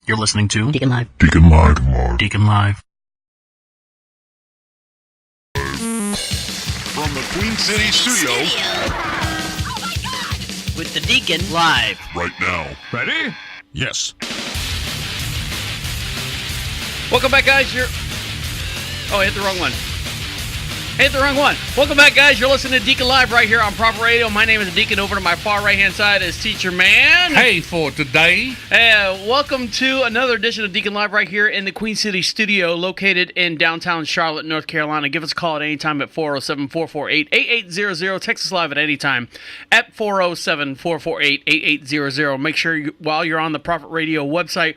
You're listening to DeaconLive. DeaconLive. DeaconLive. From the Queen City studio. With the Deacon Live. Right now. Ready? Yes. Welcome back, guys. Oh, I hit the wrong one. Welcome back, guys. You're listening to Deacon Live right here on Proper Radio. My name is Deacon. Over to my far right-hand side is Teacher-man. Hey, for today. Welcome to another edition of Deacon Live right here in the Queen City studio located in downtown Charlotte, North Carolina. Give us a call at any time at 407-448-8800. Text us live at any time at 407-448-8800. Make sure while you're on the Prophet Radio website,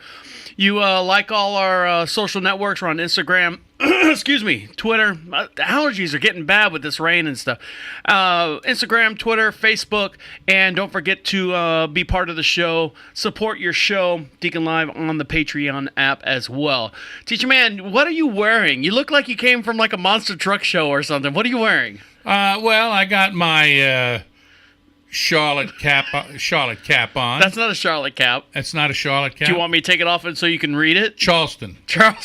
you like all our social networks. We're on Instagram, excuse me, Twitter. The allergies are getting bad with this rain and stuff. Instagram, Twitter, Facebook, and don't forget to be part of the show. Support your show, Deacon Live, on the Patreon app as well. Teacher Man, what are you wearing? You look like you came from like a monster truck show or something. What are you wearing? Well, I got my Charlotte cap on. That's not a Charlotte cap. That's not a Charlotte cap. Do you want me to take it off so you can read it? Charleston. There.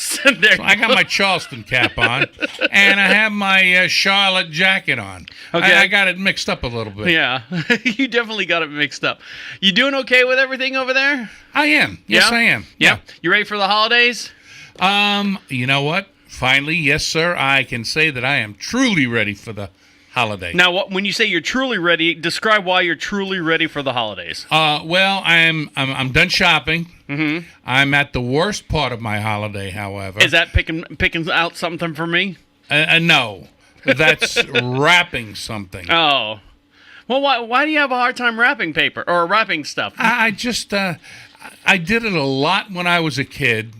I got my Charleston cap on, and I have my Charlotte jacket on. Okay. I got it mixed up a little bit. Yeah, you definitely got it mixed up. You doing okay with everything over there? I am. Yes, Yeah? I am. Yeah. You ready for the holidays? You know what? Finally, yes, sir. I can say that I am truly ready for the holiday. Now, when you say you're truly ready, describe why you're truly ready for the holidays. Well, I'm done shopping. Mm-hmm. I'm at the worst part of my holiday, however. Is that picking out something for me? No, that's wrapping something. Oh, well, why do you have a hard time wrapping paper or wrapping stuff? I just I did it a lot when I was a kid.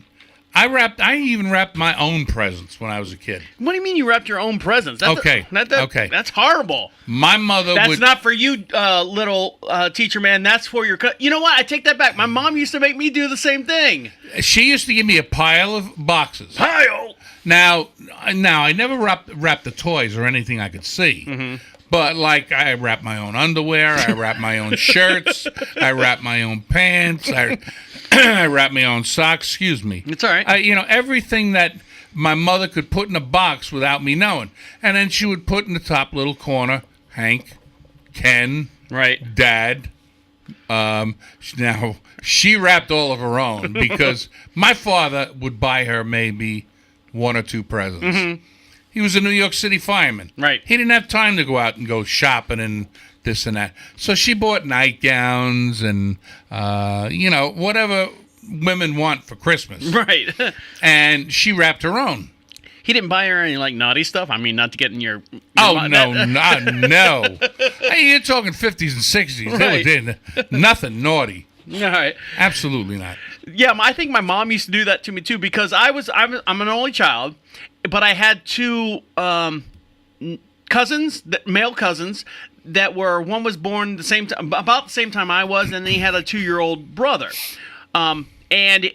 I even wrapped my own presents when I was a kid. What do you mean you wrapped your own presents? Okay. That's horrible. My mother That's not for you, little teacher man. That's for your. You know what? I take that back. My mom used to make me do the same thing. She used to give me a pile of boxes. Pile. Now I never wrapped the toys or anything I could see. Mm-hmm. But like I wrap my own underwear, I wrap my own shirts, I wrap my own pants, I wrap my own socks. Excuse me. It's all right. Everything that my mother could put in a box without me knowing, and then she would put in the top little corner, Hank, Ken, right, Dad. Now she wrapped all of her own because my father would buy her maybe one or two presents. Mm-hmm. He was a New York City fireman. Right. He didn't have time to go out and go shopping and this and that. So she bought nightgowns and, whatever women want for Christmas. right. And she wrapped her own. He didn't buy her any, like, naughty stuff? I mean, not to get in your Oh, no. Hey, you're talking 50s and 60s. Right. They were nothing naughty. All right. Absolutely not. Yeah, I think my mom used to do that to me, too, because I'm an only child, but I had two cousins, male cousins, that were, one was born about the same time I was, and he had a 2-year-old brother. And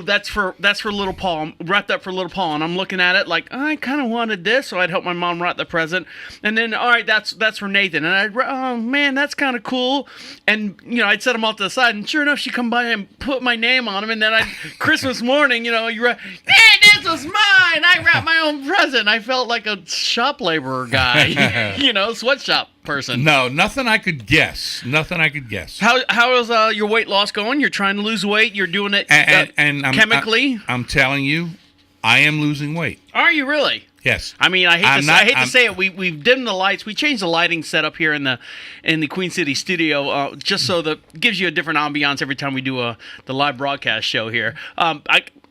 that's for little Paul, wrapped up for little Paul, and I'm looking at it like, I kind of wanted this, so I'd help my mom wrap the present, and then, all right, that's for Nathan, and oh man, that's kind of cool, and I'd set them all to the side, and sure enough, she'd come by and put my name on them, and then Christmas morning, hey, this was mine, I wrapped my own present. I felt like a shop laborer guy, sweatshop person. No, nothing I could guess. How is your weight loss going? You're trying to lose weight. You're doing it chemically. I'm telling you, I am losing weight. Are you really? Yes. I mean, I hate to say it. We've dimmed the lights. We changed the lighting setup here in the Queen City studio just so that gives you a different ambiance every time we do the live broadcast show here.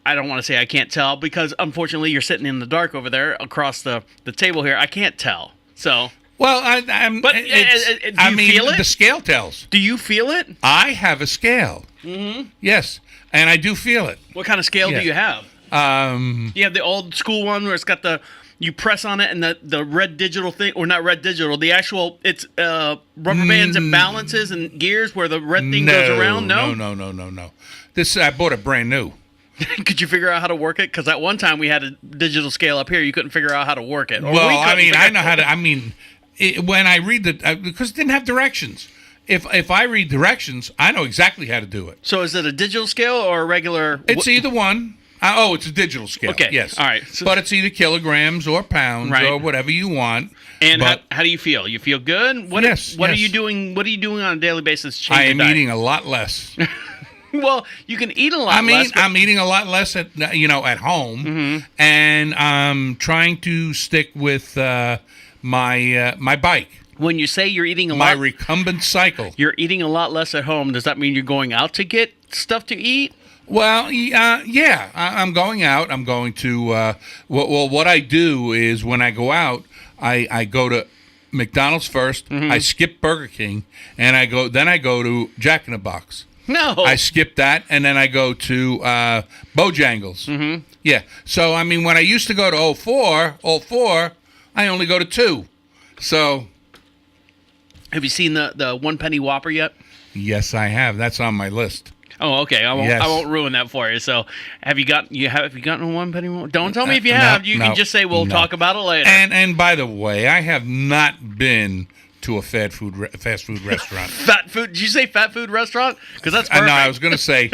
I don't want to say I can't tell because unfortunately you're sitting in the dark over there across the table here. I can't tell. So. Well, do you feel it? The scale tells. Do you feel it? I have a scale. Mm-hmm. Yes, and I do feel it. What kind of scale do you have? You have the old school one where it's got you press on it and the red digital thing, or not red digital, the actual, it's rubber bands and balances and gears where the red thing goes around? No? No. I bought it brand new. Could you figure out how to work it? Because at one time we had a digital scale up here. You couldn't figure out how to work it. Well, I know how to. When I read because it didn't have directions. if I read directions, I know exactly how to do it. So is it a digital scale or a regular? It's either one. It's a digital scale. Okay. Yes. All right. So, but it's either kilograms or pounds Right. or whatever you want. and but how do you feel? You feel good? What Yes, What are yes. you doing? What are you doing on a daily basis? To change I your am diet? eating a lot less. Well, you can eat a lot less. But I'm eating a lot less at home, Mm-hmm. and I'm trying to stick with my bike, when you say you're eating a my lot, recumbent cycle. you're eating a lot less at home. Does that mean you're going out to get stuff to eat? Well, yeah, I'm going out. I'm going to. What I do is when I go out, I go to McDonald's 1st. Mm-hmm. I skip Burger King, and I go to Jack in the Box. No. I skip that, and then I go to Bojangles. Mm-hmm. Yeah. So I mean, when I used to go to 04, I only go to 2. So Have you seen the 1 penny Whopper yet? yes, I have. That's on my list. Oh, okay. I Yes. won't ruin that for you. So, have you gotten a 1 penny Whopper? Don't tell me if you No, have. You no, can just say we'll no. talk about it later. And by the way, I have not been to a fast food restaurant. Fat food? Did you say fat food restaurant? Because that's perfect. No, I was going to say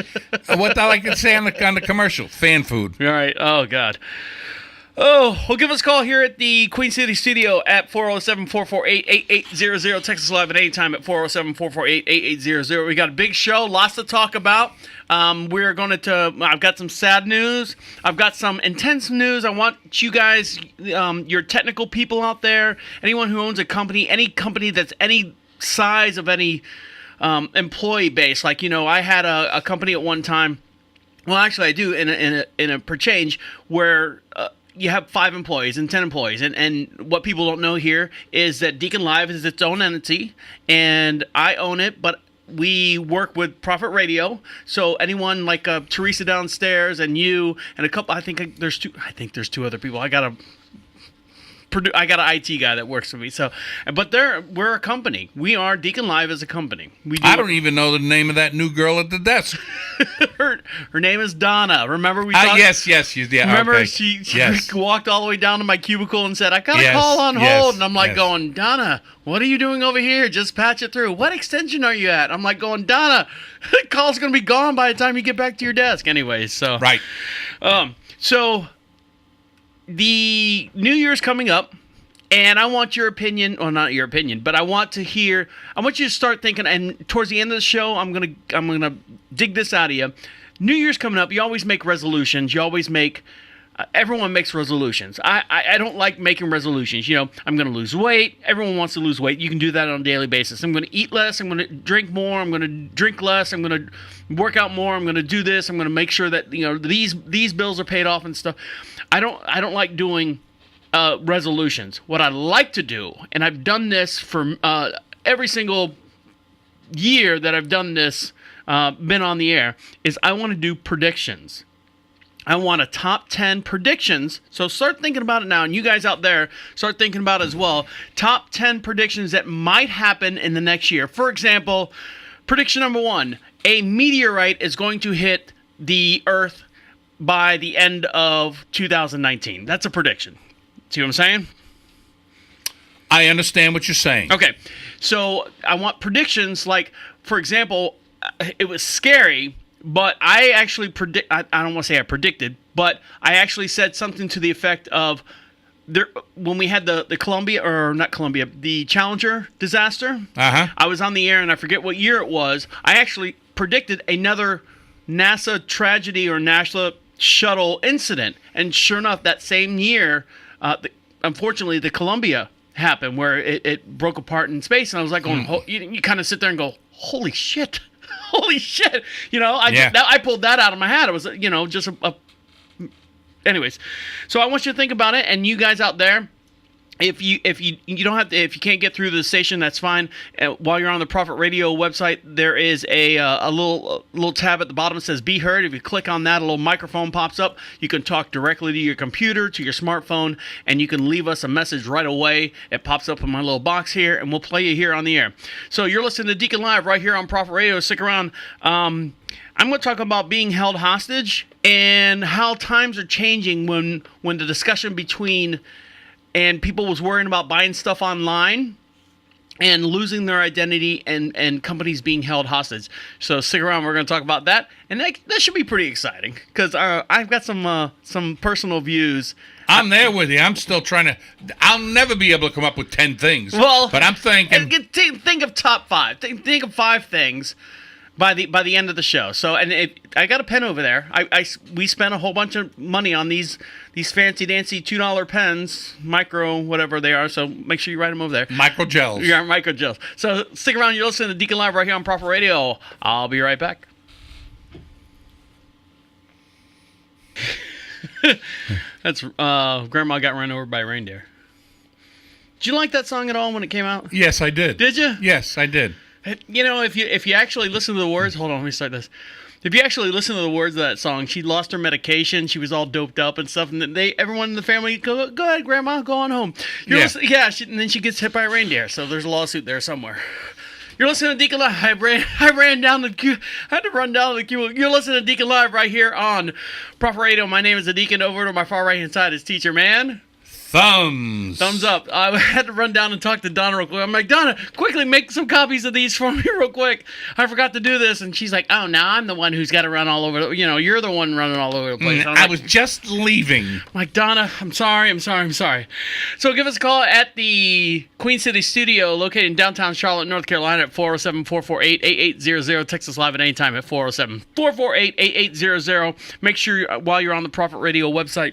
what I like to say on the commercial, fan food. All right. Oh, God. Oh, well, give us a call here at the Queen City studio at 407-448-8800. Text us live at any time at 407-448-8800. We got a big show, lots to talk about. We're going to, I've got some sad news. I've got some intense news. I want you guys, your technical people out there, anyone who owns a company, any company that's any size of any employee base. Like, I had a company at one time. Well, actually, I do in a per change where you have 5 employees and 10 employees, and what people don't know here is that DeaconLive is its own entity, and I own it, but we work with Prophet Radio. So anyone like Teresa downstairs and you and a couple, I think there's 2 other people. I got an IT guy that works for me. So, but we're a company. We are DeaconLive as a company. I don't even know the name of that new girl at the desk. her name is Donna. Remember we talked? Yes. Yeah, Remember okay. she Yes. walked all the way down to my cubicle and said, I got a Yes, call on yes, hold. And I'm like yes. going, Donna, what are you doing over here? Just patch it through. What extension are you at? I'm like going, Donna, the call's going to be gone by the time you get back to your desk. Anyways, so. Right. So the New Year's coming up. And I want your opinion, well, not your opinion, but I want you to start thinking, and towards the end of the show, I'm gonna dig this out of you. New Year's coming up, you always make resolutions. You always make, everyone makes resolutions. I don't like making resolutions. I'm gonna lose weight. Everyone wants to lose weight. You can do that on a daily basis. I'm gonna eat less. I'm gonna drink more. I'm gonna drink less. I'm gonna work out more. I'm gonna do this. I'm gonna make sure that these bills are paid off and stuff. I don't like doing resolutions. What I like to do, and I've done this for every single year that I've done this, been on the air, is I want to do predictions. I want a top 10 predictions. So start thinking about it now, and you guys out there start thinking about it as well. Top 10 predictions that might happen in the next year. For example, prediction number 1, a meteorite is going to hit the Earth by the end of 2019. That's a prediction. See what I'm saying? I understand what you're saying. Okay. So I want predictions like, for example, it was scary, but I actually I don't want to say I predicted, but I actually said something to the effect of when we had the the Challenger disaster. I was on the air and I forget what year it was. I actually predicted another NASA tragedy or NASA shuttle incident. And sure enough, that same year, unfortunately, the Columbia happened where it broke apart in space, and I was like, going, you kind of sit there and go, holy shit, holy shit, I pulled that out of my hat. It was, just anyways. So I want you to think about it, and you guys out there, if you don't have to, if you can't get through the station, that's fine. While you're on the Prophet Radio website, there is a little tab at the bottom that says "Be Heard." If you click on that, a little microphone pops up. You can talk directly to your computer, to your smartphone, and you can leave us a message right away. It pops up in my little box here, and we'll play you here on the air. So you're listening to Deacon Live right here on Prophet Radio. Stick around. I'm going to talk about being held hostage and how times are changing when the discussion between and people was worrying about buying stuff online and losing their identity and companies being held hostage. So stick around. We're going to talk about that. And that should be pretty exciting because I've got some personal views. I'm there with you. I'm still trying to. I'll never be able to come up with 10 things. Well, but I'm thinking. Think of top 5. Think of 5 things by the end of the show. So, and I got a pen over there. We spent a whole bunch of money on these fancy dancy $2 pens, micro whatever they are. So make sure you write them over there. Micro gels. Yeah, micro gels. So stick around. You're listening to Deacon Live right here on Proper Radio. I'll be right back. That's Grandma Got Run Over by a Reindeer. Did you like that song at all when it came out? Yes, I did. Did you? Yes, I did. You know, if you actually listen to the words, hold on, let me start this. If you actually listen to the words of that song, she lost her medication. She was all doped up and stuff, and everyone in the family go ahead, Grandma, go on home. And then she gets hit by a reindeer. So there's a lawsuit there somewhere. You're listening to Deacon Live. I ran down the queue. I had to run down the queue. You're listening to Deacon Live right here on Proper Radio. My name is the Deacon. Over to my far right hand side is Teacher-man. Thumbs up. I had to run down and talk to Donna real quick. I'm like, Donna, quickly make some copies of these for me real quick. I forgot to do this. And she's like, oh, now I'm the one who's got to run all over. You're the one running all over the place. I was just leaving. I'm like, Donna, I'm sorry. So give us a call at the Queen City studio located in downtown Charlotte, North Carolina at 407-448-8800. Text us live at any time at 407-448-8800. Make sure while you're on the Prophet Radio website,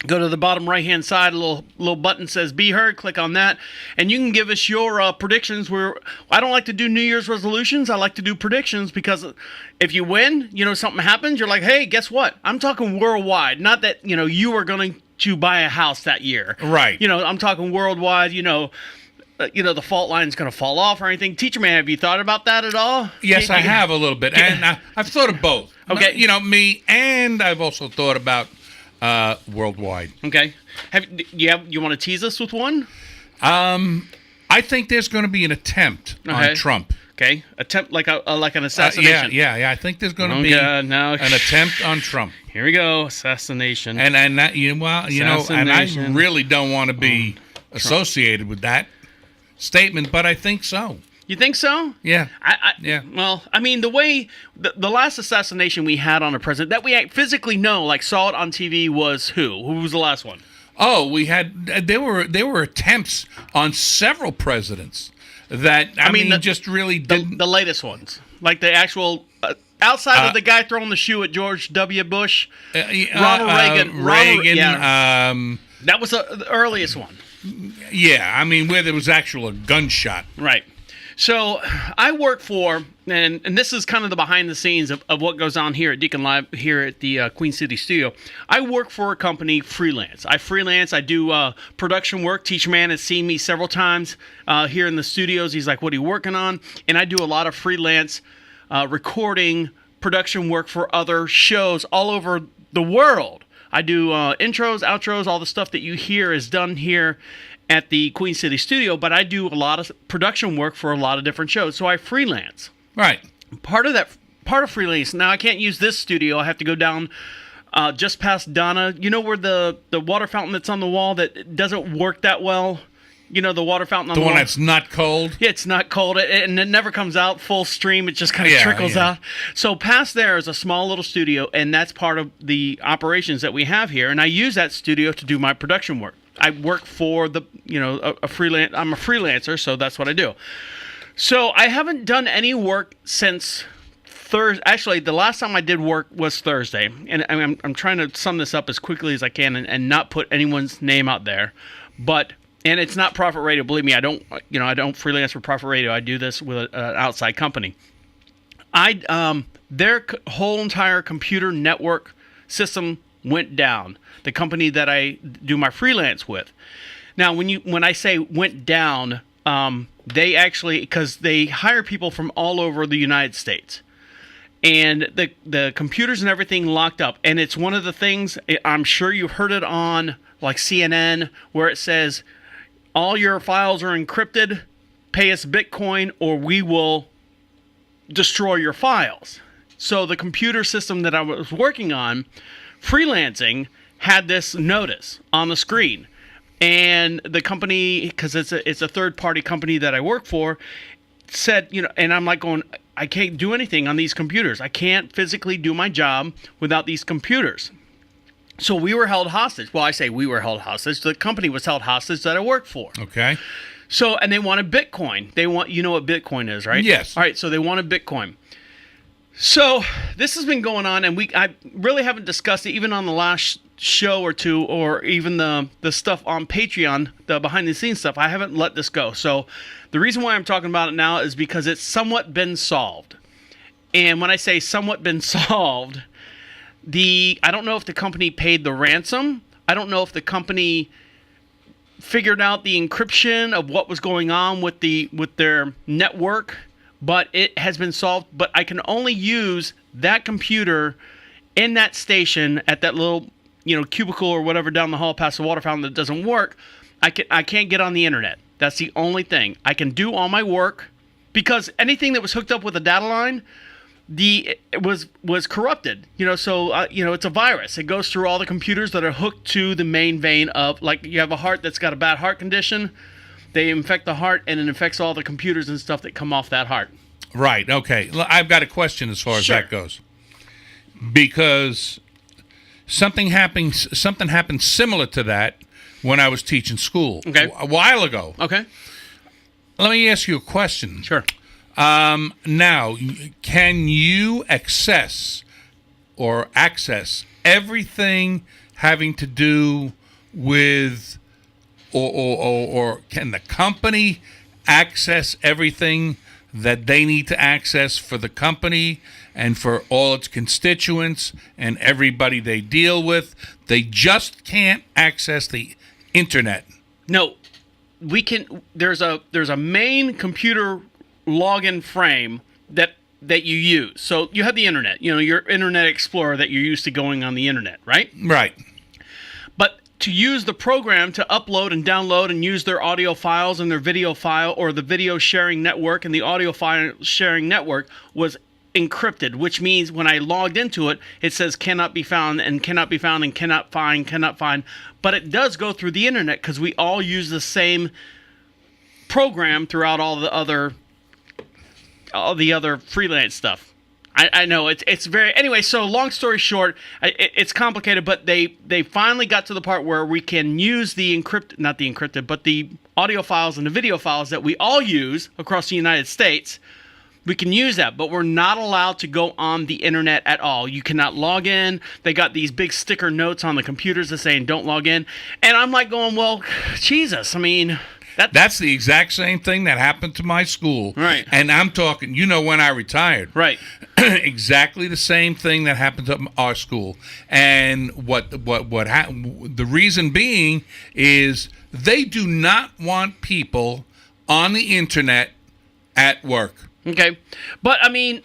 go to the bottom right-hand side, a little button says Be Heard. Click on that, and you can give us your predictions. I don't like to do New Year's resolutions. I like to do predictions because if you win, something happens, you're like, hey, guess what? I'm talking worldwide. Not that, you are going to buy a house that year. Right. I'm talking worldwide, the fault line's going to fall off or anything. Teacher-man, have you thought about that at all? Yes, I have a little bit, and I've thought of both. Okay. Me, and I've also thought about worldwide. Okay. You want to tease us with one? I think there's going to be an attempt on Trump. Okay. Attempt like an assassination. Yeah. I think there's going to be an attempt on Trump. Here we go. Assassination. And that and I really don't want to be associated with that statement, but I think so. You think so? Yeah. Yeah. Well, I mean, the way the last assassination we had on a president that we physically know, like saw it on TV, was who? Who was the last one? Oh, we had there were attempts on several presidents that I mean just really didn't. The latest ones, like the actual outside of the guy throwing the shoe at George W. Bush, Ronald Reagan. That was the earliest one. Yeah, I mean where there was actual gunshot. Right. So I work for, and this is kind of the behind the scenes of what goes on here at Deacon Live, here at the Queen City studio. I work for a company freelance. I do production work. Teacher-man has seen me several times here in the studios. He's like, what are you working on? And I do a lot of freelance recording, production work for other shows all over the world. I do intros, outros, all the stuff that you hear is done here at the Queen City studio, but I do a lot of production work for a lot of different shows, so I freelance. Right. Part of freelance. Now I can't use this studio. I have to go down just past Donna. You know where the water fountain that's on the wall that doesn't work that well? The water fountain on the wall. The one that's not cold? Yeah, it's not cold, and it never comes out full stream. It just kind of trickles out. So past there is a small little studio, and that's part of the operations that we have here, and I use that studio to do my production work. I work for a freelance. I'm a freelancer, so that's what I do. So I haven't done any work since Thursday. Actually, the last time I did work was Thursday, and I'm trying to sum this up as quickly as I can and not put anyone's name out there. And it's not Prophet Radio. Believe me, I don't freelance for Prophet Radio. I do this with an outside company. Their whole entire computer network system went down. The company that I do my freelance with. Now, when I say went down, they actually, because they hire people from all over the United States, and the computers and everything locked up. And it's one of the things, I'm sure you've heard it on like CNN, where it says all your files are encrypted, pay us Bitcoin, or we will destroy your files. So the computer system that I was working on, freelancing, had this notice on the screen. And the company, because it's a third-party company that I work for, said, and I'm like going, I can't do anything on these computers. I can't physically do my job without these computers. So we were held hostage. Well, I say we were held hostage. The company was held hostage that I worked for. Okay. So, and they wanted Bitcoin. You know what Bitcoin is, right? Yes. All right, so they wanted Bitcoin. So this has been going on, and I really haven't discussed it even on the last show or two, or even the stuff on Patreon, the behind-the-scenes stuff. I haven't let this go. So the reason why I'm talking about it now is because it's somewhat been solved. And when I say somewhat been solved, I don't know if the company paid the ransom. I don't know if the company figured out the encryption of what was going on with their network. But it has been solved. But I can only use that computer in that station at that little, cubicle or whatever down the hall past the water fountain that doesn't work. I can't get on the internet. That's the only thing. I can do all my work because anything that was hooked up with a data line, it was corrupted. So it's a virus. It goes through all the computers that are hooked to the main vein of, like, you have a heart that's got a bad heart condition. They infect the heart, and it infects all the computers and stuff that come off that heart. Right. Okay. I've got a question as far as that goes, because something happened similar to that when I was teaching school a while ago. Okay. Let me ask you a question. Sure. Now, can you access everything having to do with, or can the company access everything that they need to access for the company and for all its constituents and everybody they deal with? They just can't access the internet. No, we can. There's a main computer login frame that you use. So you have the internet, your Internet Explorer that you're used to going on the internet, right? Right. But to use the program to upload and download and use their audio files and their video file, or the video sharing network and the audio file sharing network, was encrypted, which means when I logged into it, it says cannot be found and cannot be found and cannot find. But it does go through the internet because we all use the same program throughout all the other freelance stuff. I know it's very, anyway. So long story short, it's complicated, but they finally got to the part where we can use not the encrypted, but the audio files and the video files that we all use across the United States. We can use that, but we're not allowed to go on the internet at all. You cannot log in. They got these big sticker notes on the computers that saying don't log in, and I'm like going, well, Jesus, I mean. That's the exact same thing that happened to my school. Right. And I'm talking, when I retired. Right. Exactly the same thing that happened to our school. And the reason being is they do not want people on the internet at work. Okay. But, I mean,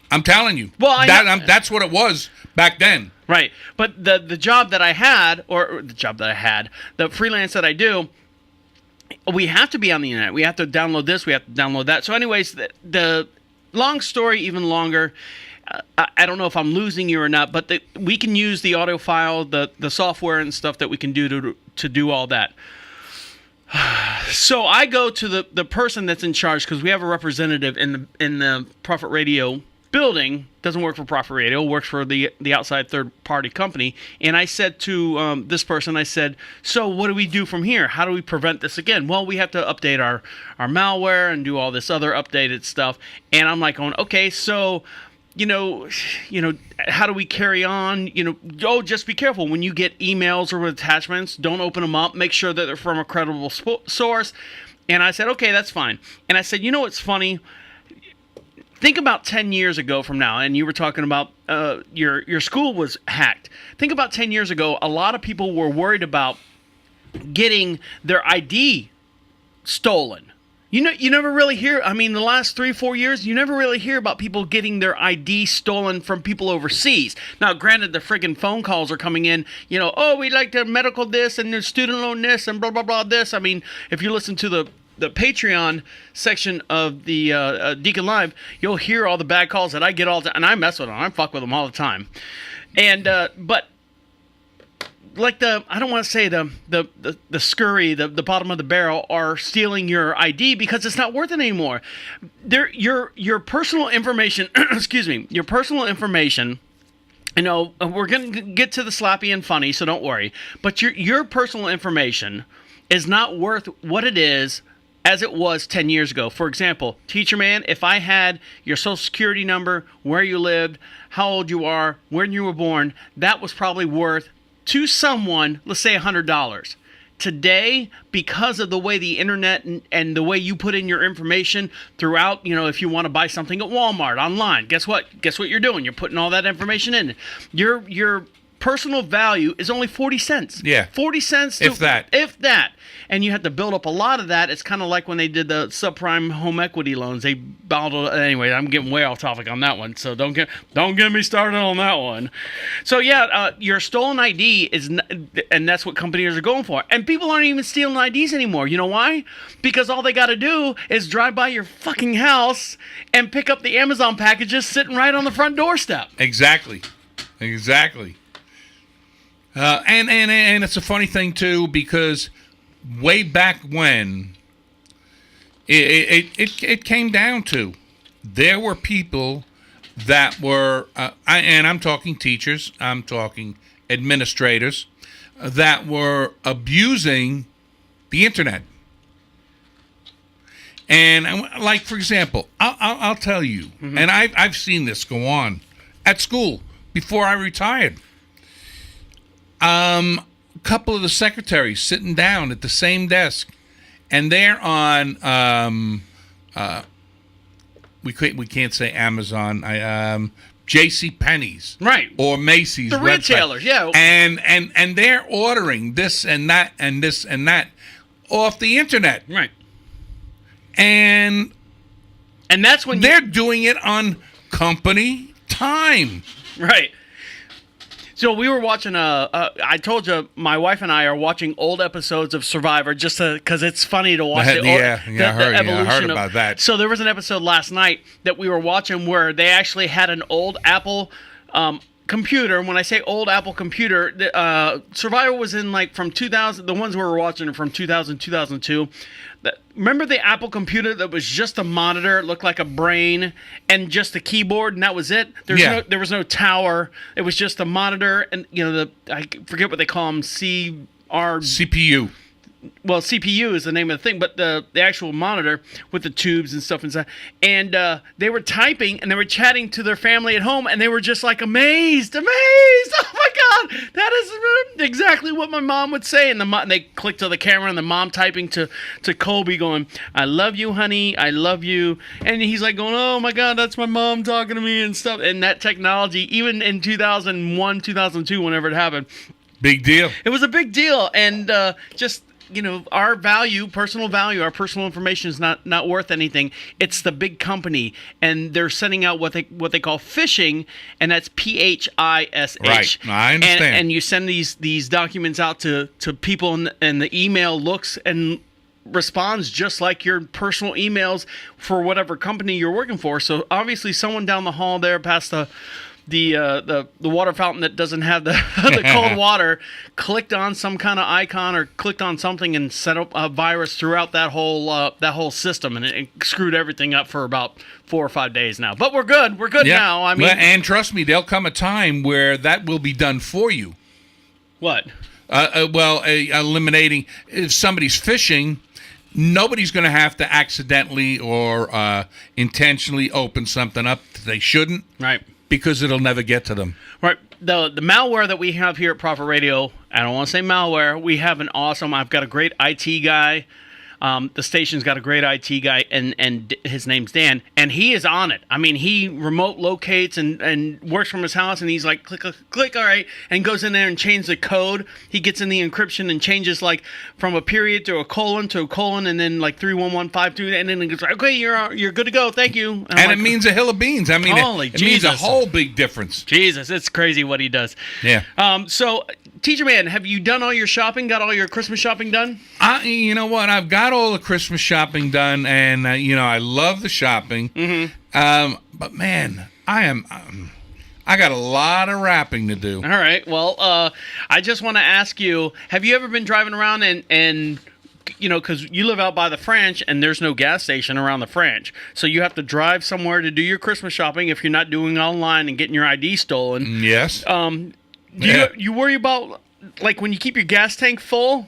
I'm telling you. Well, that's what it was back then. Right. But the job that I had, the freelance that I do, we have to be on the internet. We have to download this. We have to download that. So anyways, the long story even longer, I don't know if I'm losing you or not, but we can use the audio file, the software and stuff that we can do to do all that. So I go to the person that's in charge, because we have a representative in the Prophet Radio building. Doesn't work for Prophet Radio, works for the outside third-party company. And I said to this person, I said, so what do we do from here? How do we prevent this again? Well, we have to update our malware and do all this other updated stuff. And I'm like going, okay, so, how do we carry on? Just be careful. When you get emails or attachments, don't open them up. Make sure that they're from a credible source. And I said, okay, that's fine. And I said, what's funny? Think about 10 years ago from now, and you were talking about your school was hacked. Think about 10 years ago, a lot of people were worried about getting their ID stolen. You never really hear, the last 3-4 years, you never really hear about people getting their ID stolen from people overseas. Now, granted, the friggin' phone calls are coming in, we'd like to medical this and the student loan this and blah, blah, blah this. If you listen to the Patreon section of the DeaconLive, you'll hear all the bad calls that I get all the time, and I mess with them. I fuck with them all the time. And but like I don't want to say the scurry, the bottom of the barrel are stealing your ID because it's not worth it anymore. Your personal information, excuse me, your personal information. You know, we're going to get to the sloppy and funny, so don't worry. But your personal information is not worth what it is as it was 10 years ago. For example, Teacher-man, if I had your social security number, where you lived, how old you are, when you were born, that was probably worth to someone, let's say $100. Today, because of the way the internet and the way you put in your information throughout, you know, if you want to buy something at Walmart online, guess what? Guess what you're doing? You're putting all that information in. Your personal value is only 40 cents. Yeah. 40 cents. If that. If that. And you have to build up a lot of that. It's kind of like when they did the subprime home equity loans. They bottled. Anyway, I'm getting way off topic on that one. So don't get me started on that one. So yeah, your stolen ID is, and that's what companies are going for. And people aren't even stealing IDs anymore. You know why? Because all they got to do is drive by your fucking house and pick up the Amazon packages sitting right on the front doorstep. Exactly. And it's a funny thing too, because way back when it came down to, there were people that were I'm talking teachers, I'm talking administrators, that were abusing the internet. And like, for example, I'll tell you, and I've seen this go on at school before I retired. A couple of the secretaries sitting down at the same desk, and they're on we can't say Amazon, J.C. Penney's, right, or Macy's, the retailers, yeah, and they're ordering this and that and this and that off the internet, right, and that's when they're doing it on company time, right. So we were watching I told you my wife and I are watching old episodes of Survivor just because it's funny to watch it. I heard about that. So there was an episode last night that we were watching where they actually had an old Apple computer. And when I say old Apple computer, Survivor was in like from 2000. The ones we were watching are from 2000, 2002. Remember the Apple computer that was just a monitor? It looked like a brain and just a keyboard, and that was it. There was no tower. It was just a monitor, and I forget what they call them, CPU. Well, CPU is the name of the thing, but the actual monitor with the tubes and stuff inside. And they were typing and they were chatting to their family at home, and they were just like amazed. Oh my God, that is exactly what my mom would say. And they clicked to the camera, and the mom typing to Colby, going, "I love you, honey. I love you." And he's like going, "Oh my God, that's my mom talking to me," and stuff. And that technology, even in 2001, 2002, whenever it happened, big deal. It was a big deal, and just. Our value, personal value, our personal information is not worth anything. It's the big company, and they're sending out what they call phishing, and that's PHISH. Right, I understand. And you send these documents out to people, and the email looks and responds just like your personal emails for whatever company you're working for. So obviously, someone down the hall there past the water fountain that doesn't have the cold water clicked on some kind of icon or clicked on something and set up a virus throughout that whole system, and it screwed everything up for about 4 or 5 days now. But we're good. We're good now. I mean, and trust me, there'll come a time where that will be done for you. What? Eliminating, if somebody's phishing, nobody's going to have to accidentally or intentionally open something up that they shouldn't. Right. Because it'll never get to them. Right. The malware that we have here at Prophet Radio, I don't want to say malware. We have I've got a great IT guy. The station's got a great IT guy, and his name's Dan, and he is on it. I mean, he remote locates and works from his house, and he's like, click, all right, and goes in there and changes the code. He gets in the encryption and changes like from a period to a colon, and then like 31152, and then he goes, okay, you're good to go, thank you. And it means a hill of beans. I mean, it means a whole big difference. Jesus, it's crazy what he does. Yeah. So, Teacher-man, have you done all your shopping? Got all your Christmas shopping done? You know what? I've got all the Christmas shopping done, and I love the shopping. Mm-hmm. But man, I got a lot of wrapping to do. All right. Well, I just want to ask you: have you ever been driving around and because you live out by the French and there's no gas station around the French, so you have to drive somewhere to do your Christmas shopping if you're not doing it online and getting your ID stolen. Yes. Do you worry about like when you keep your gas tank full?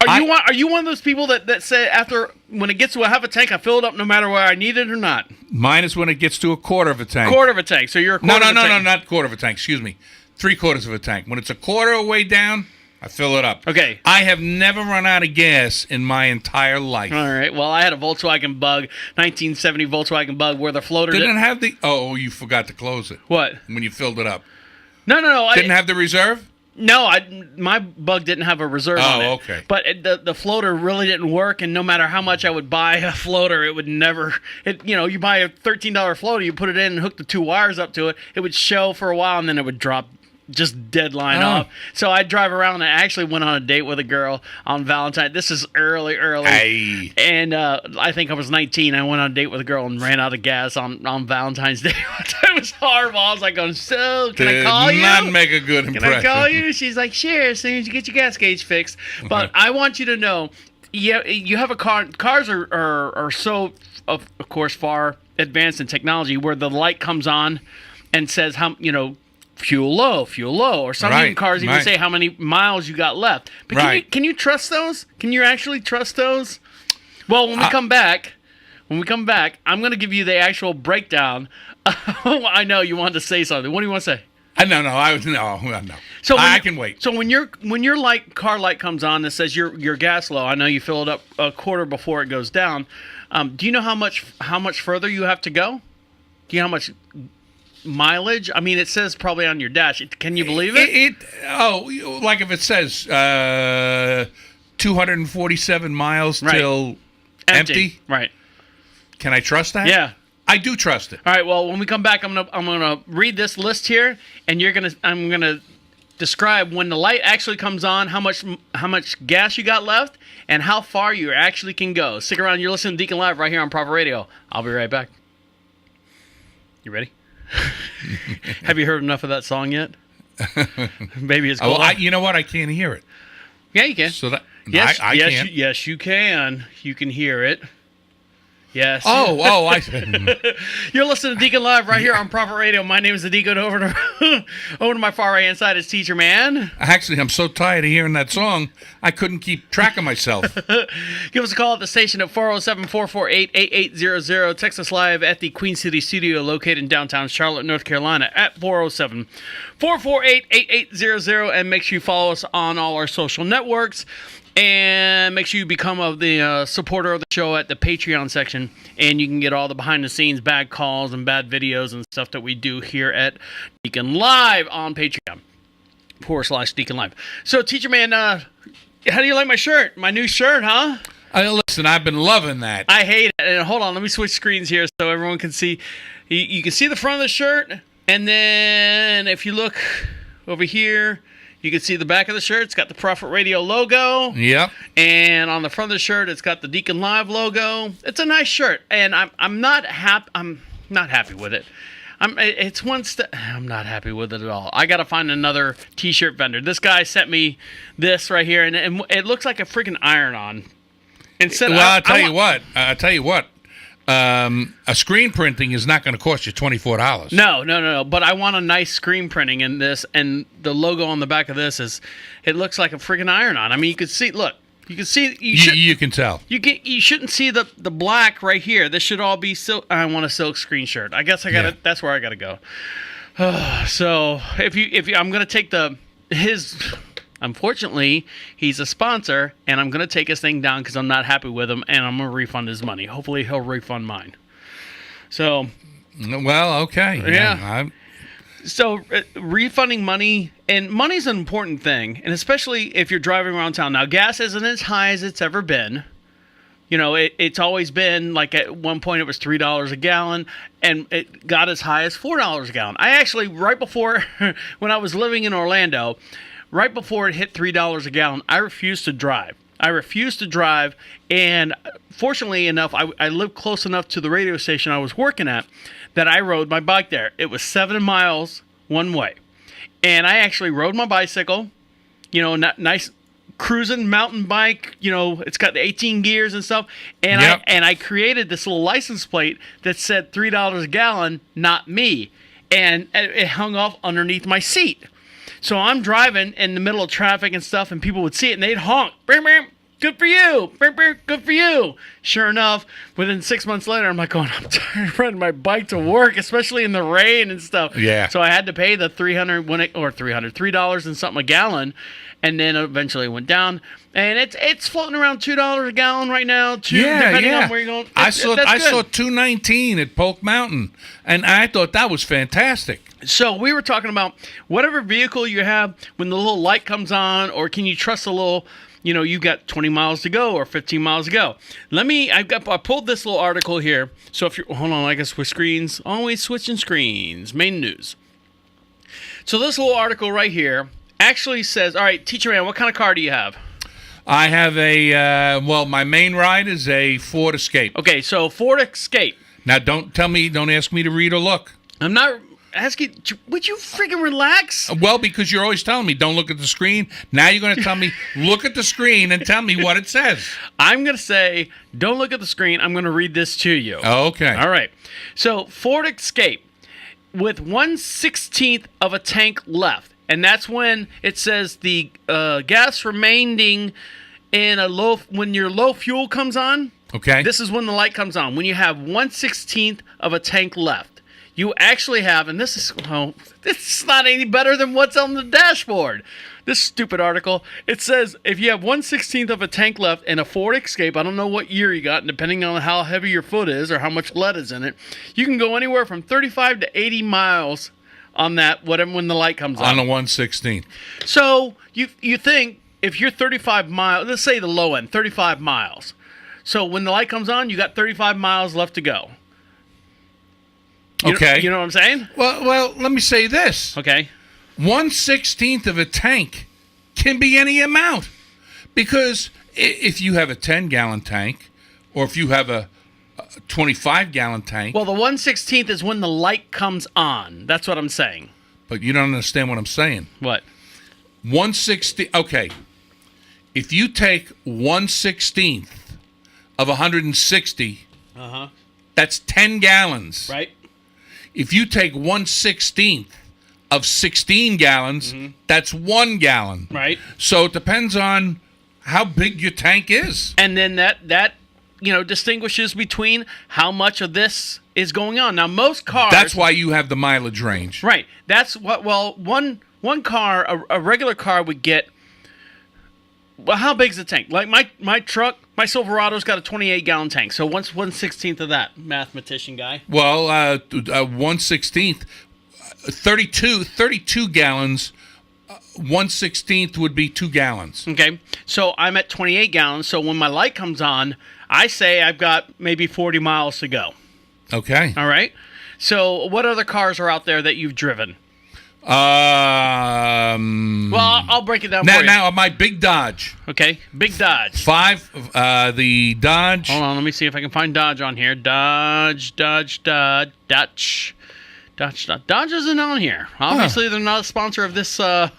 Are you one of those people that say after when it gets to a half a tank, I fill it up no matter where I need it or not? Mine is when it gets to a quarter of a tank. Quarter of a tank. So you're a quarter of a tank. No, not quarter of a tank. Excuse me. 3/4 of a tank. When it's a quarter of a way down, I fill it up. Okay. I have never run out of gas in my entire life. All right. Well, I had a Volkswagen Bug, 1970 Volkswagen Bug, where the floater didn't have the. Oh, you forgot to close it. What? When you filled it up. No. Didn't have the reserve. No, my Bug didn't have a reserve on it. Oh, okay. But the floater really didn't work, and no matter how much I would buy a floater, it would never. You buy a $13 floater, you put it in and hook the 2 wires up to it. It would show for a while, and then it would drop. Just dead line off. So I drive around, and I actually went on a date with a girl on Valentine's. This is early. Aye. And I think I was 19. I went on a date with a girl and ran out of gas on Valentine's Day. It was horrible. I was like, so can I call you? Did not make a good impression. Can I call you? She's like, sure, as soon as you get your gas gauge fixed. But I want you to know, you have a car. Cars are so, of course, far advanced in technology where the light comes on and says how, fuel low, or some even cars even say how many miles you got left. But can you trust those? Can you actually trust those? Well, when we come back, I'm going to give you the actual breakdown. I know you wanted to say something. What do you want to say? No. So I can wait. So when your car light comes on that says your gas low, I know you fill it up a quarter before it goes down. Do you know how much further you have to go? Do you know how much mileage? I mean, it says probably on your dash. Can you believe it? Like if it says 247 miles till empty. Right. Can I trust that? Yeah. I do trust it. All right. Well, when we come back, I'm gonna read this list here, and I'm gonna describe when the light actually comes on, how much gas you got left, and how far you actually can go. Stick around. You're listening to Deacon Live right here on Prophet Radio. I'll be right back. You ready? Have you heard enough of that song yet? Maybe it's cool. You know what? I can't hear it. Yeah, you can. So that yes, I can't. Yes, you can. You can hear it. Yes. I You're listening to Deacon Live right here on Prophet Radio. My name is the Deacon. Over to my far right hand side is Teacher-man. Actually, I'm so tired of hearing that song, I couldn't keep track of myself. Give us a call at the station at 407-448-8800. Text us live at the Queen City studio located in downtown Charlotte, North Carolina at 407-448-8800. And make sure you follow us on all our social networks. And make sure you become the supporter of the show at the Patreon section, and you can get all the behind-the-scenes bad calls and bad videos and stuff that we do here at Deacon Live on Patreon /DeaconLive. So, Teacher-man, how do you like my shirt? My new shirt, huh? Listen, I've been loving that. I hate it. And hold on, let me switch screens here so everyone can see. You can see the front of the shirt, and then if you look over here, you can see the back of the shirt. It's got the Prophet Radio logo. Yep. And on the front of the shirt, it's got the Deacon Live logo. It's a nice shirt, and I'm not happy. I'm not happy with it. I'm not happy with it at all. I got to find another T-shirt vendor. This guy sent me this right here, and it looks like a freaking iron-on. I'll tell you what. A screen printing is not going to cost you $24. No. But I want a nice screen printing in this, and the logo on the back of this it looks like a freaking iron-on. I mean, you can see. Look, you can see. You can tell. You shouldn't see the black right here. This should all be silk. I want a silk screen shirt. I guess I got to. That's where I got to go. So if I'm going to take his. Unfortunately, he's a sponsor, and I'm going to take his thing down because I'm not happy with him, and I'm going to refund his money. Hopefully, he'll refund mine. So, well, okay. Yeah. So, refunding money, and money's an important thing, and especially if you're driving around town. Now, gas isn't as high as it's ever been. It's always been, like, at one point it was $3 a gallon, and it got as high as $4 a gallon. I actually, right before, when I was living in Orlando, right before it hit $3 a gallon, I refused to drive. I refused to drive, and fortunately enough, I lived close enough to the radio station I was working at that I rode my bike there. It was 7 miles one way. And I actually rode my bicycle, nice cruising mountain bike, it's got the 18 gears and stuff. And Yep. I created this little license plate that said $3 a gallon, not me. And it hung off underneath my seat. So I'm driving in the middle of traffic and stuff, and people would see it, and they'd honk. Bam, bam, good for you. Bam, bam, good for you. Sure enough, within 6 months later, I'm like, I'm tired of riding my bike to work, especially in the rain and stuff. Yeah. So I had to pay the $3 and something a gallon, and then eventually it went down. And it's floating around $2 a gallon right now, depending on where you're going. I saw $2.19 at Polk Mountain, and I thought that was fantastic. So we were talking about whatever vehicle you have, when the little light comes on, or can you trust a little, you've got 20 miles to go or 15 miles to go. I pulled this little article here. So hold on, I can switch screens. Always switching screens. Main news. So this little article right here actually says, all right, Teacher-man, what kind of car do you have? I have my main ride is a Ford Escape. Okay, so Ford Escape. Now, don't ask me to read or look. I'm not asking, would you freaking relax? Well, because you're always telling me, don't look at the screen. Now you're going to tell me, look at the screen and tell me what it says. I'm going to say, don't look at the screen. I'm going to read this to you. Okay. All right. So, Ford Escape with 1/16 of a tank left. And that's when it says the gas remaining in when your low fuel comes on. Okay. This is when the light comes on. When you have 1/16 of a tank left, you actually have, and this is not any better than what's on the dashboard. This stupid article. It says if you have 1/16 of a tank left in a Ford Escape, I don't know what year you got, and depending on how heavy your foot is or how much lead is in it, you can go anywhere from 35 to 80 miles on that, when the light comes on. On the 1/16. So you think if you're 35 miles, let's say the low end, 35 miles. So when the light comes on, you got 35 miles left to go. Okay. You know what I'm saying? Well, let me say this. Okay. 1/16 of a tank can be any amount. Because if you have a 10-gallon tank, or if you have a 25-gallon tank. Well, the 1/16 is when the light comes on. That's what I'm saying. But you don't understand what I'm saying. What? 1/16. Okay. If you take 1/16 of 160, that's 10 gallons. Right. If you take 1/16 of 16 gallons, that's 1 gallon. Right. So it depends on how big your tank is. And then that distinguishes between how much of this is going on. Now, most cars. That's why you have the mileage range. Right. That's what. Well, one car, a regular car would get. Well, how big's the tank? Like my truck, my Silverado's got a 28-gallon tank. So what's 1/16 of that, mathematician guy? Well, 1/16, 32 gallons. 1/16 would be 2 gallons. Okay. So I'm at 28 gallons. So when my light comes on, I say I've got maybe 40 miles to go. Okay. All right. So what other cars are out there that you've driven? Well, I'll break it down for you. Now, my big Dodge. Okay, big Dodge. The Dodge. Hold on, let me see if I can find Dodge on here. Dodge. Dodge isn't on here. Obviously, they're not a sponsor of this thing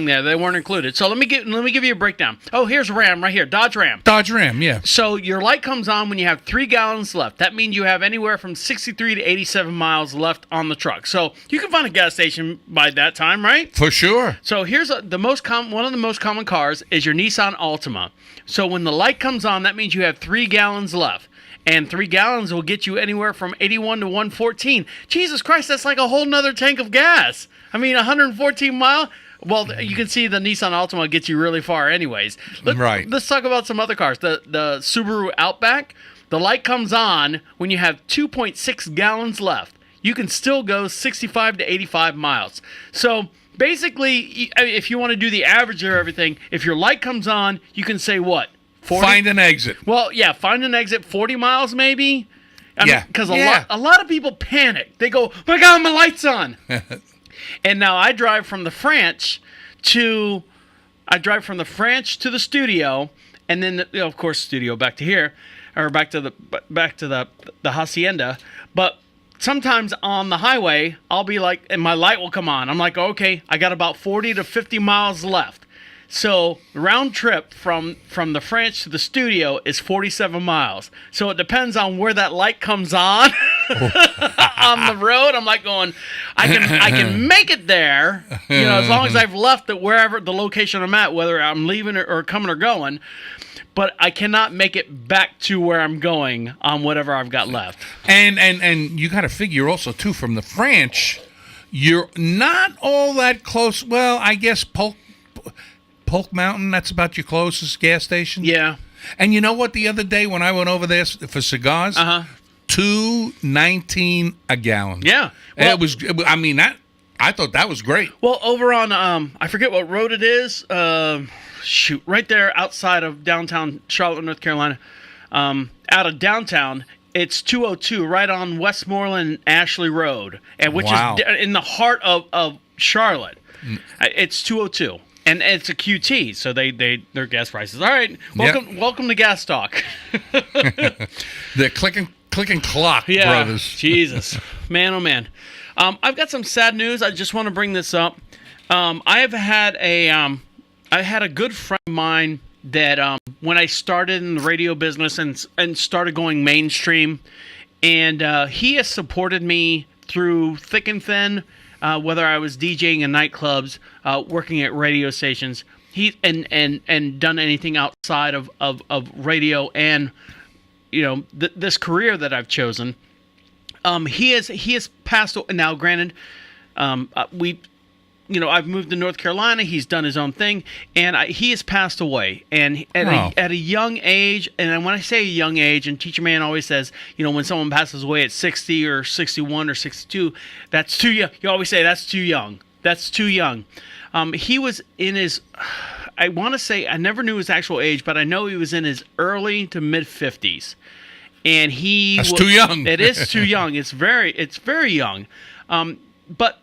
there. They weren't included. So let me give you a breakdown. Oh, here's Ram right here. Dodge Ram. Dodge Ram, yeah. So your light comes on when you have 3 gallons left. That means you have anywhere from 63 to 87 miles left on the truck. So you can find a gas station by that time, right? For sure. So here's one of the most common cars is your Nissan Altima. So when the light comes on, that means you have 3 gallons left. And 3 gallons will get you anywhere from 81 to 114. Jesus Christ, that's like a whole nother tank of gas. I mean, 114 mile. Well, you can see the Nissan Altima gets you really far anyways. Right. Let's talk about some other cars. The Subaru Outback, the light comes on when you have 2.6 gallons left. You can still go 65 to 85 miles. So basically, if you want to do the average of everything, if your light comes on, you can say what? 40? Find an exit. Well, yeah, find an exit, 40 miles maybe. Because a lot of people panic. They go, my God, my light's on. And now I drive from the French to I drive from the French to the studio, and then of course studio back to here, or back to the hacienda. But sometimes on the highway, I'll be like, and my light will come on. I'm like, okay, I got about 40 to 50 miles left. So round trip from the French to the studio is 47 miles. So it depends on where that light comes on on the road. I'm like going, I can make it there, as long as I've left it wherever the location I'm at, whether I'm leaving or coming or going. But I cannot make it back to where I'm going on whatever I've got left. And you got to figure also too, from the French, you're not all that close. Well, I guess Polk Mountain, that's about your closest gas station. Yeah. And you know what? The other day when I went over there for cigars, $2.19 a gallon. Yeah. And it was. I mean, I thought that was great. Well, over on I forget what road it is. Right there outside of downtown Charlotte, North Carolina. Out of downtown, it's 202, right on Westmoreland Ashley Road, and which is in the heart of Charlotte. It's 202. And it's a QT, so their gas prices. All right, welcome to Gas Talk. The clicking clock, brothers. Jesus, man, oh man. I've got some sad news. I just want to bring this up. I had a good friend of mine that when I started in the radio business and started going mainstream, and he has supported me through thick and thin. Whether I was DJing in nightclubs, working at radio stations, and done anything outside of radio and this career that I've chosen, he has passed. Now, granted, I've moved to North Carolina. He's done his own thing, and he has passed away. And at a young age, and when I say a young age, and Teacher-man always says, when someone passes away at 60 or 61 or 62, that's too young. You always say that's too young. That's too young. He was in his, I want to say, I never knew his actual age, but I know he was in his early to mid 50s. And that's too young. It is too young. It's very young. But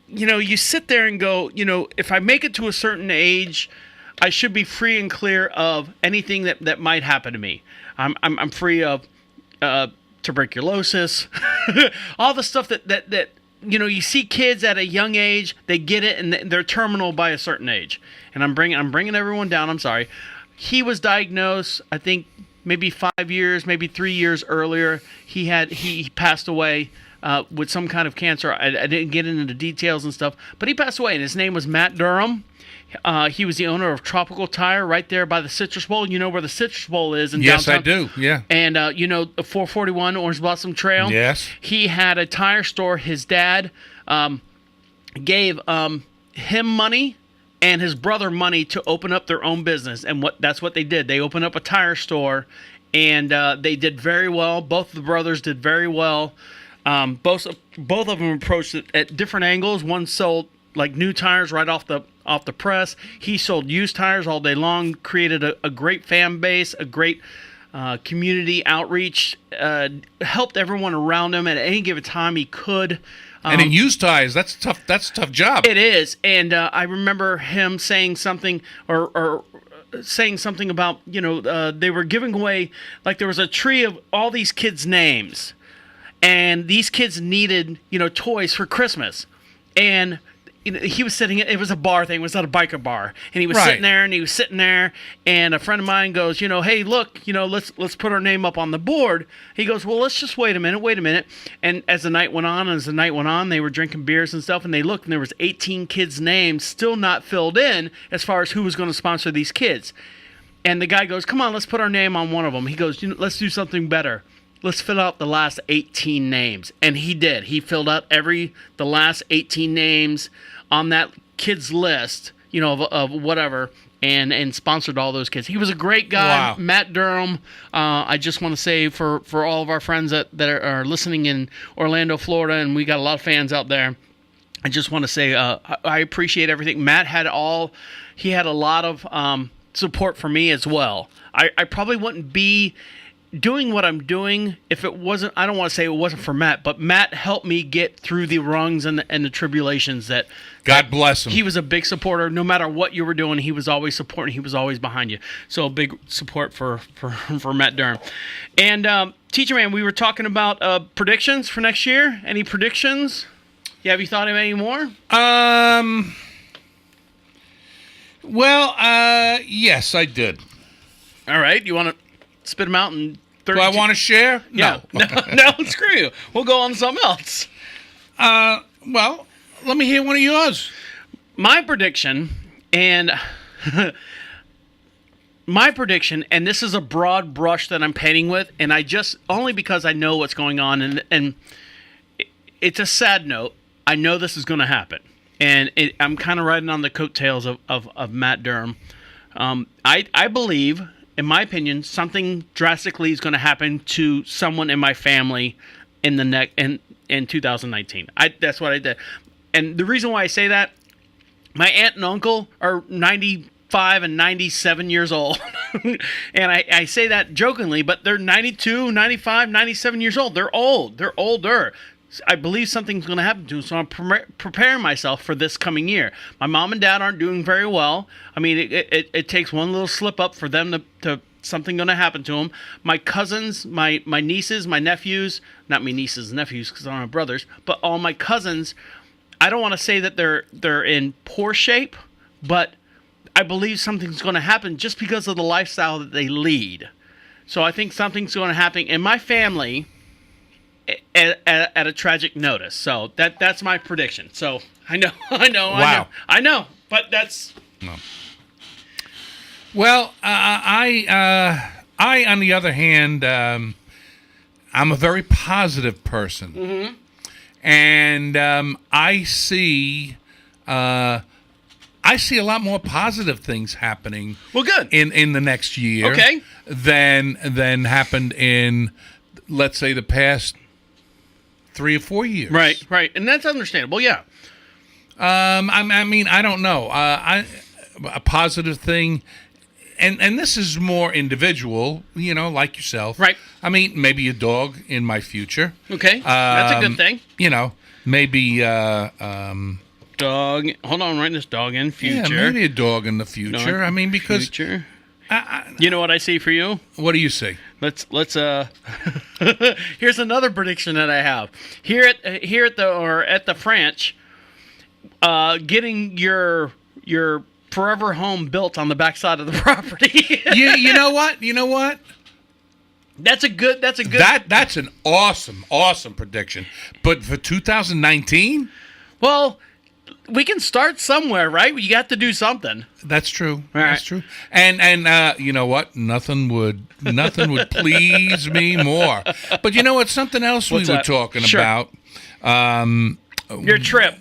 you sit there and go, if I make it to a certain age, I should be free and clear of anything that might happen to me. I'm free of tuberculosis, all the stuff that you see kids at a young age, they get it and they're terminal by a certain age. And I'm bringing everyone down. I'm sorry. He was diagnosed, I think maybe 5 years, maybe 3 years earlier. He passed away. With some kind of cancer. I didn't get into the details and stuff, but he passed away, and his name was Matt Durham. He was the owner of Tropical Tire right there by the Citrus Bowl. You know where the Citrus Bowl is in downtown? Yes, I do, yeah. And, the 441 Orange Blossom Trail? Yes. He had a tire store. His dad gave him money and his brother money to open up their own business, and that's what they did. They opened up a tire store, and they did very well. Both of the brothers did very well. Both of them approached it at different angles. One sold like new tires right off the press. He sold used tires all day long. Created a great fan base, a great community outreach. Helped everyone around him at any given time he could. And in used tires, that's tough. That's a tough job. It is. And I remember him saying something or saying something about they were giving away, like there was a tree of all these kids' names. And these kids needed, toys for Christmas. And he was sitting, it was a bar thing, it was not a biker bar. And he was sitting there, and a friend of mine goes, hey, look, let's put our name up on the board. He goes, well, let's just wait a minute. And as the night went on, they were drinking beers and stuff, and they looked, and there was 18 kids' names still not filled in as far as who was going to sponsor these kids. And the guy goes, come on, let's put our name on one of them. He goes, let's do something better. Let's fill out the last 18 names. And he did. He filled out the last 18 names on that kid's list, of whatever, and sponsored all those kids. He was a great guy. Wow. Matt Durham. I just want to say for all of our friends that are listening in Orlando, Florida, and we got a lot of fans out there, I just want to say I appreciate everything. Matt had a lot of support for me as well. I probably wouldn't be doing what I'm doing, if it wasn't, I don't want to say it wasn't for Matt, but Matt helped me get through the wrongs and the tribulations that. God bless him. He was a big supporter. No matter what you were doing, he was always supporting. He was always behind you. So a big support for Matt Durham. And Teacher-man, we were talking about predictions for next year. Any predictions? Yeah, have you thought of any more? Well, yes, I did. All right. You want to spit them out in 30 Do I want to share? Yeah. No, screw you. We'll go on to something else. Well, let me hear one of yours. My prediction, and this is a broad brush that I'm painting with, and I just, only because I know what's going on, and it's a sad note. I know this is going to happen, and I'm kind of riding on the coattails of Matt Durham. I believe, in my opinion, something drastically is going to happen to someone in my family in 2019. That's what I did. And the reason why I say that, my aunt and uncle are 95 and 97 years old. And I say that jokingly, but they're 92, 95, 97 years old. They're old. They're older. I believe something's going to happen to them, so I'm preparing myself for this coming year. My mom and dad aren't doing very well. I mean, it takes one little slip up for them to something going to happen to them. My cousins, my nieces, my nephews, not my nieces and nephews because I don't have brothers, but all my cousins, I don't want to say that they're in poor shape, but I believe something's going to happen just because of the lifestyle that they lead. So I think something's going to happen in my family at a tragic notice. So that's my prediction. So I know. But that's. No. Well, I on the other hand, I'm a very positive person. Mm-hmm. And I see a lot more positive things happening. Well, good. In the next year, okay, than happened in, let's say, the past 3 or 4 years. Right, and that's understandable. Yeah. I mean, I don't know. A positive thing. And this is more individual, like yourself. Right. I mean, maybe a dog in my future. Okay. That's a good thing. Maybe dog. Hold on, I'm writing this dog in future. Yeah, maybe a dog in the future. Dog I mean, because future. You know what I see for you? What do you see? Let's here's another prediction that I have. Here at the French, getting your forever home built on the backside of the property. You know what? That's a good. That's an awesome prediction. But for 2019, well, we can start somewhere, right? You got to do something. That's true. All That's true. And you know what? Nothing would please me more. But you know what? Something else we were talking about. Your trip.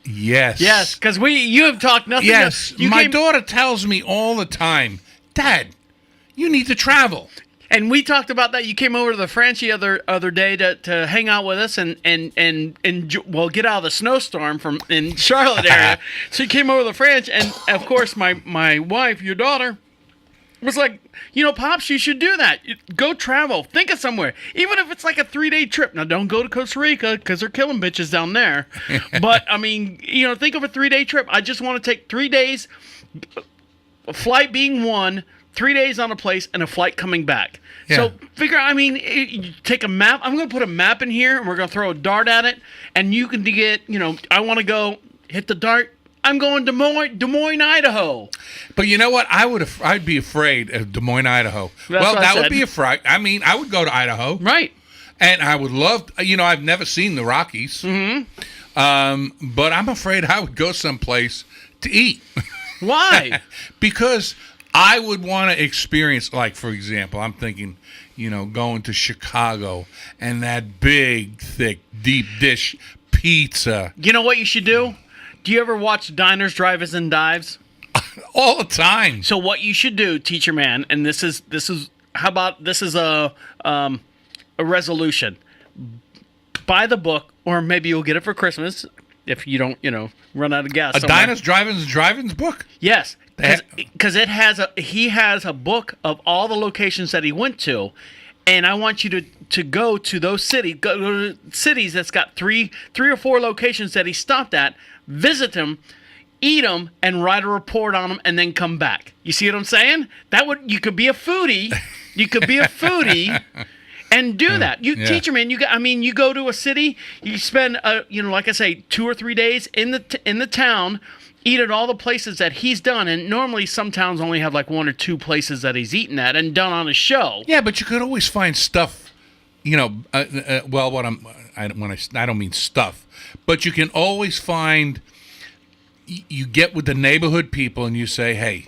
Yes, because you have talked nothing. Yes, my daughter tells me all the time, Dad, you need to travel. And we talked about that. You came over to the French the other day to hang out with us and get out of the snowstorm in Charlotte area. So you came over to the French, and of course my wife, your daughter, was like, Pops, you should do that. Go travel. Think of somewhere. Even if it's like a 3-day trip. Now, don't go to Costa Rica because they're killing bitches down there. But, I mean, think of a 3-day trip. I just want to take 3 days, a flight being one, 3 days on a place, and a flight coming back. Yeah. So, you take a map. I'm going to put a map in here, and we're going to throw a dart at it. And you can get, I want to go hit the dart. I'm going to Des Moines, Idaho. But you know what? I'd be afraid of Des Moines, Idaho. Would be a fright. I mean, I would go to Idaho. Right. And I would love, I've never seen the Rockies. Mm-hmm. But I'm afraid I would go someplace to eat. Why? Because I would want to experience, like, for example, I'm thinking, going to Chicago and that big, thick, deep dish pizza. You know what you should do? Do you ever watch Diners, Drive-Ins, and Dives? All the time. So what you should do, Teacher-man, and this is a resolution. Buy the book, or maybe you'll get it for Christmas if you don't, run out of gas. A Diners, Drive-Ins, and Drive-Ins book? Yes, because he has a book of all the locations that he went to, and I want you to go to those cities, go to cities that's got three or four locations that he stopped at, visit them, eat them, and write a report on them, and then come back. You see what I'm saying? You could be a foodie. You could be a foodie. And do that. Teacher man, you go to a city, you spend like I say, 2 or 3 days in the town, eat at all the places that he's done, and normally some towns only have like 1 or 2 places that he's eaten at and done on a show. Yeah, but you could always find stuff, I don't mean stuff, but you can always find. You get with the neighborhood people and you say, hey,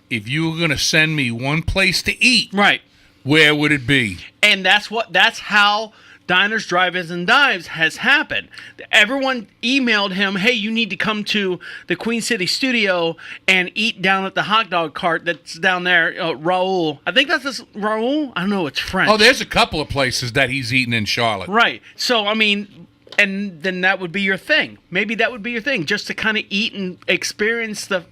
if you were going to send me one place to eat, right? Where would it be? And that's how Diners, Drive-Ins, and Dives has happened. Everyone emailed him, hey, you need to come to the Queen City studio and eat down at the hot dog cart that's down there, Raoul. I think that's Raoul? I don't know, it's French. Oh, there's a couple of places that he's eaten in Charlotte. Right. So, and then that would be your thing. Maybe that would be your thing, just to kind of eat and experience the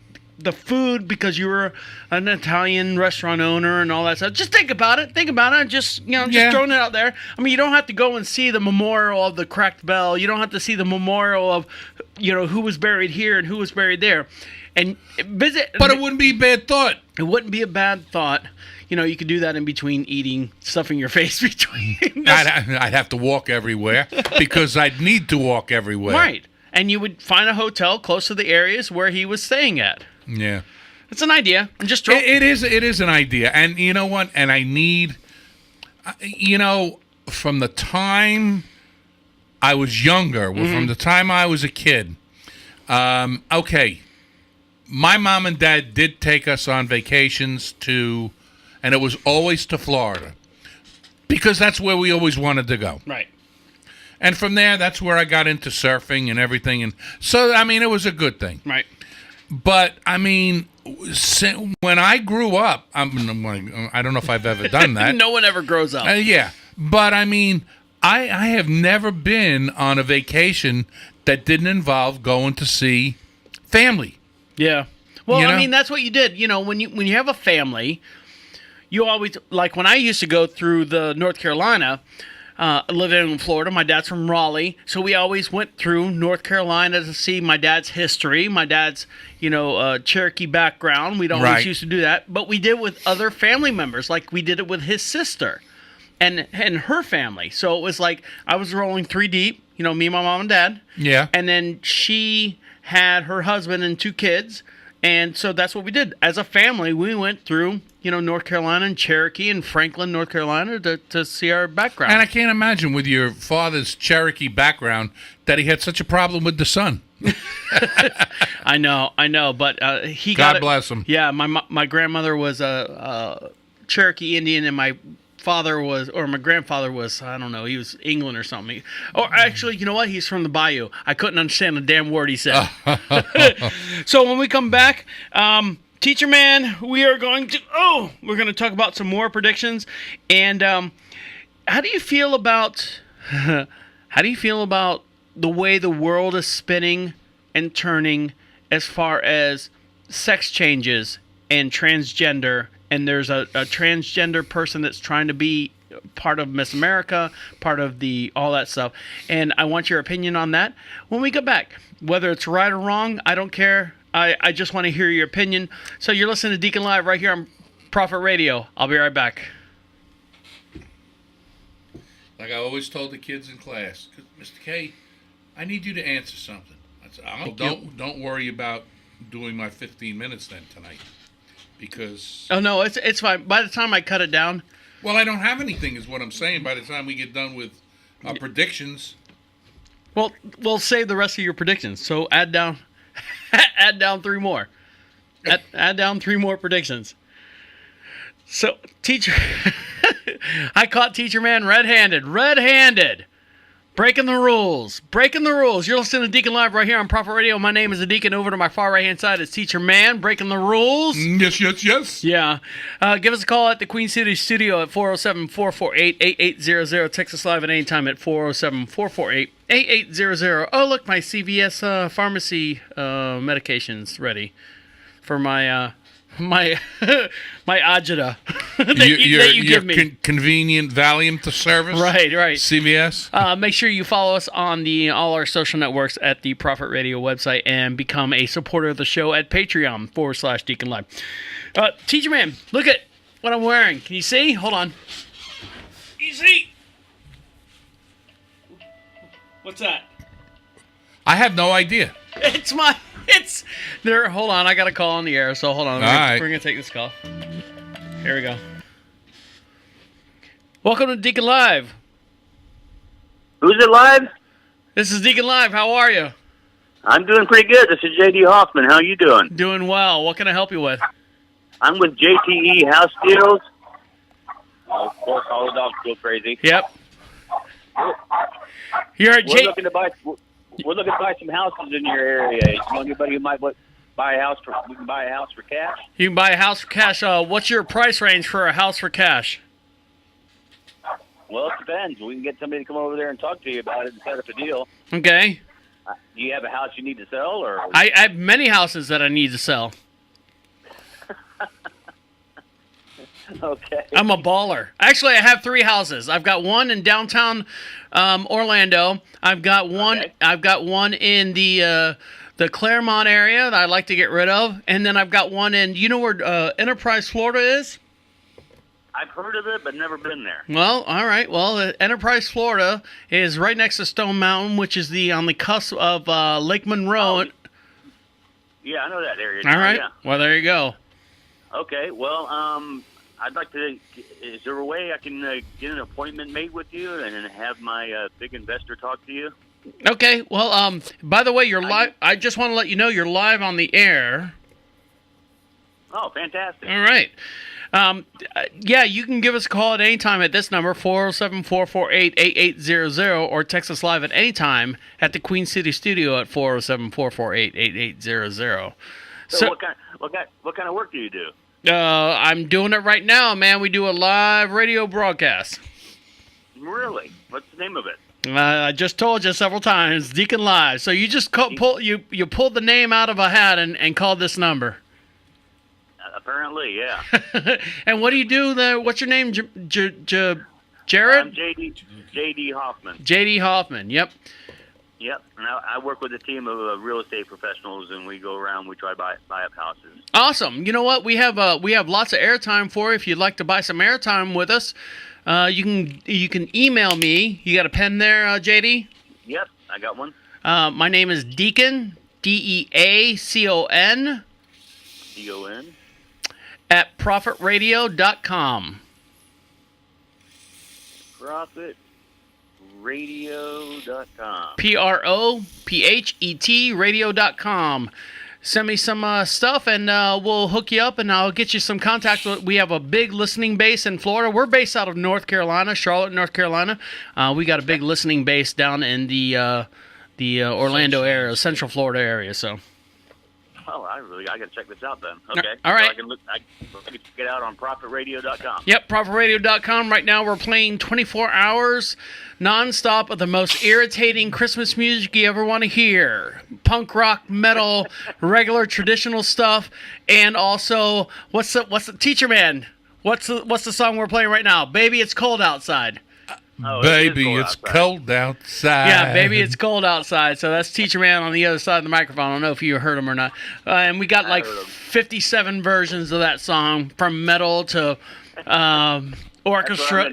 food because you were an Italian restaurant owner and all that stuff. Just think about it. Just throwing it out there. You don't have to go and see the memorial of the cracked bell. You don't have to see the memorial of, who was buried here and who was buried there. And visit. But it wouldn't be a bad thought. It wouldn't be a bad thought. You could do that in between eating, stuffing your face between. I'd have to walk everywhere because I'd need to walk everywhere. Right. And you would find a hotel close to the areas where he was staying at. Yeah. It's an idea. It is an idea. And you know what? And I need, from the time I was younger, from the time I was a kid, okay, my mom and dad did take us on vacations and it was always to Florida because that's where we always wanted to go. Right. And from there, that's where I got into surfing and everything. And so, it was a good thing. Right. But, when I grew up, I don't know if I've ever done that. No one ever grows up. Yeah. But, I have never been on a vacation that didn't involve going to see family. Yeah. Well, that's what you did. When you have a family, you always, like when I used to go through the North Carolina, living in Florida. My dad's from Raleigh, so we always went through North Carolina to see my dad's history, my dad's, Cherokee background. We'd always used to do that, but we did with other family members, like we did it with his sister and her family. So it was like I was rolling 3 deep, me, my mom, and dad. Yeah. And then she had her husband and 2 kids, and so that's what we did. As a family, we went through North Carolina and Cherokee and Franklin, North Carolina to see our background. And I can't imagine with your father's Cherokee background that he had such a problem with the sun. I know, but he God bless him. Yeah, my grandmother was a Cherokee Indian, and my grandfather was, I don't know, he was England or something. Or actually, you know what? He's from the Bayou. I couldn't understand a damn word he said. So when we come back, Teacher Man, we're going to talk about some more predictions. And how do you feel about the way the world is spinning and turning as far as sex changes and transgender? And there's a transgender person that's trying to be part of Miss America, part of all that stuff. And I want your opinion on that when we get back. Whether it's right or wrong, I don't care. I just want to hear your opinion. So you're listening to Deacon Live right here on Prophet Radio. I'll be right back. Like I always told the kids in class, Mr. K, I need you to answer something. I said, don't worry about doing my 15 minutes then tonight. Because... Oh, no, it's fine. By the time I cut it down... Well, I don't have anything is what I'm saying by the time we get done with our predictions. Well, we'll save the rest of your predictions. So add down 3 more. Add down 3 more predictions. So, I caught Teacher Man red-handed. Breaking the rules. You're listening to Deacon Live right here on Prophet Radio. My name is the Deacon. Over to my far right-hand side is Teacher Man, breaking the rules. Yes. Yeah. Give us a call at the Queen City Studio at 407-448-8800. Text us live at any time at 407-448-8800. Oh, look, my CVS pharmacy medication's ready for my my my agita that you give me. Convenient Valium to service. Right. CVS. Make sure you follow us on all our social networks at the Prophet Radio website and become a supporter of the show at Patreon/DeaconLive. Teacher man, look at what I'm wearing. Can you see? Hold on. Can you see? What's that? I have no idea. It's there. Hold on, I got a call on the air, so hold on. We're gonna take this call. Here we go. Welcome to Deacon Live. Who's it live? This is Deacon Live. How are you? I'm doing pretty good. This is J.D. Hoffman. How you doing? Doing well. What can I help you with? I'm with JTE House Deals. Of course, all the dogs go crazy. Yep. You're at We're looking to buy some houses in your area. You know anybody who might buy a house for? We can buy a house for cash. You can buy a house for cash. What's your price range for a house for cash? Well, it depends. We can get somebody to come over there and talk to you about it and set up a deal. Okay. Do you have a house you need to sell, or? I have many houses that I need to sell. Okay. I'm a baller. Actually, I have 3 houses. I've got one in downtown Orlando. I've got one. Okay. I've got one in the Claremont area that I'd like to get rid of, and then I've got one in. You know where Enterprise, Florida is? I've heard of it, but never been there. Well, all right. Well, Enterprise, Florida is right next to Stone Mountain, which is on the cusp of Lake Monroe. Yeah, I know that area. All right. Yeah. Well, there you go. Okay. Well, I'd like to. Is there a way I can get an appointment made with you and have my big investor talk to you? Okay. Well, by the way, you're live. I just want to let you know you're live on the air. Oh, fantastic! All right. Yeah, you can give us a call at any time at this number, 407-448-8800, or text us live at any time at the Queen City Studio at 407-448-8800. So what kind of work do you do? I'm doing it right now, man. We do a live radio broadcast. Really? What's the name of it? I just told you several times, Deacon Live. So you just pulled the name out of a hat and called this number. Apparently, yeah. And what do you do there? What's your name? Jared? I'm J.D. Hoffman. J.D. Hoffman, yep. Yep. And I work with a team of real estate professionals, and we go around. We try to buy up houses. Awesome. You know what? We have lots of airtime for you. If you'd like to buy some airtime with us, you can email me. You got a pen there, JD? Yep, I got one. My name is Deacon, DEACON. DON. At ProfitRadio.com. ProfitRadio.com. PROPHET Radio.com. Send me some stuff, and we'll hook you up, and I'll get you some contact. We have a big listening base in Florida. We're based out of North Carolina, Charlotte, North Carolina. We got a big listening base down in the Orlando area, Central Florida area. So. Oh, I got to check this out then. Okay. All right. So I can check it out on ProfitRadio.com. Yep, ProfitRadio.com. Right now we're playing 24 hours nonstop of the most irritating Christmas music you ever want to hear. Punk rock, metal, regular traditional stuff, and also what's the Teacher Man? What's the song we're playing right now? Baby, It's Cold Outside. Oh, Baby, it's cold outside. Yeah, baby, it's cold outside. So that's Teacher Man on the other side of the microphone. I don't know if you heard him or not. And we got like 57 versions of that song, from metal to orchestra.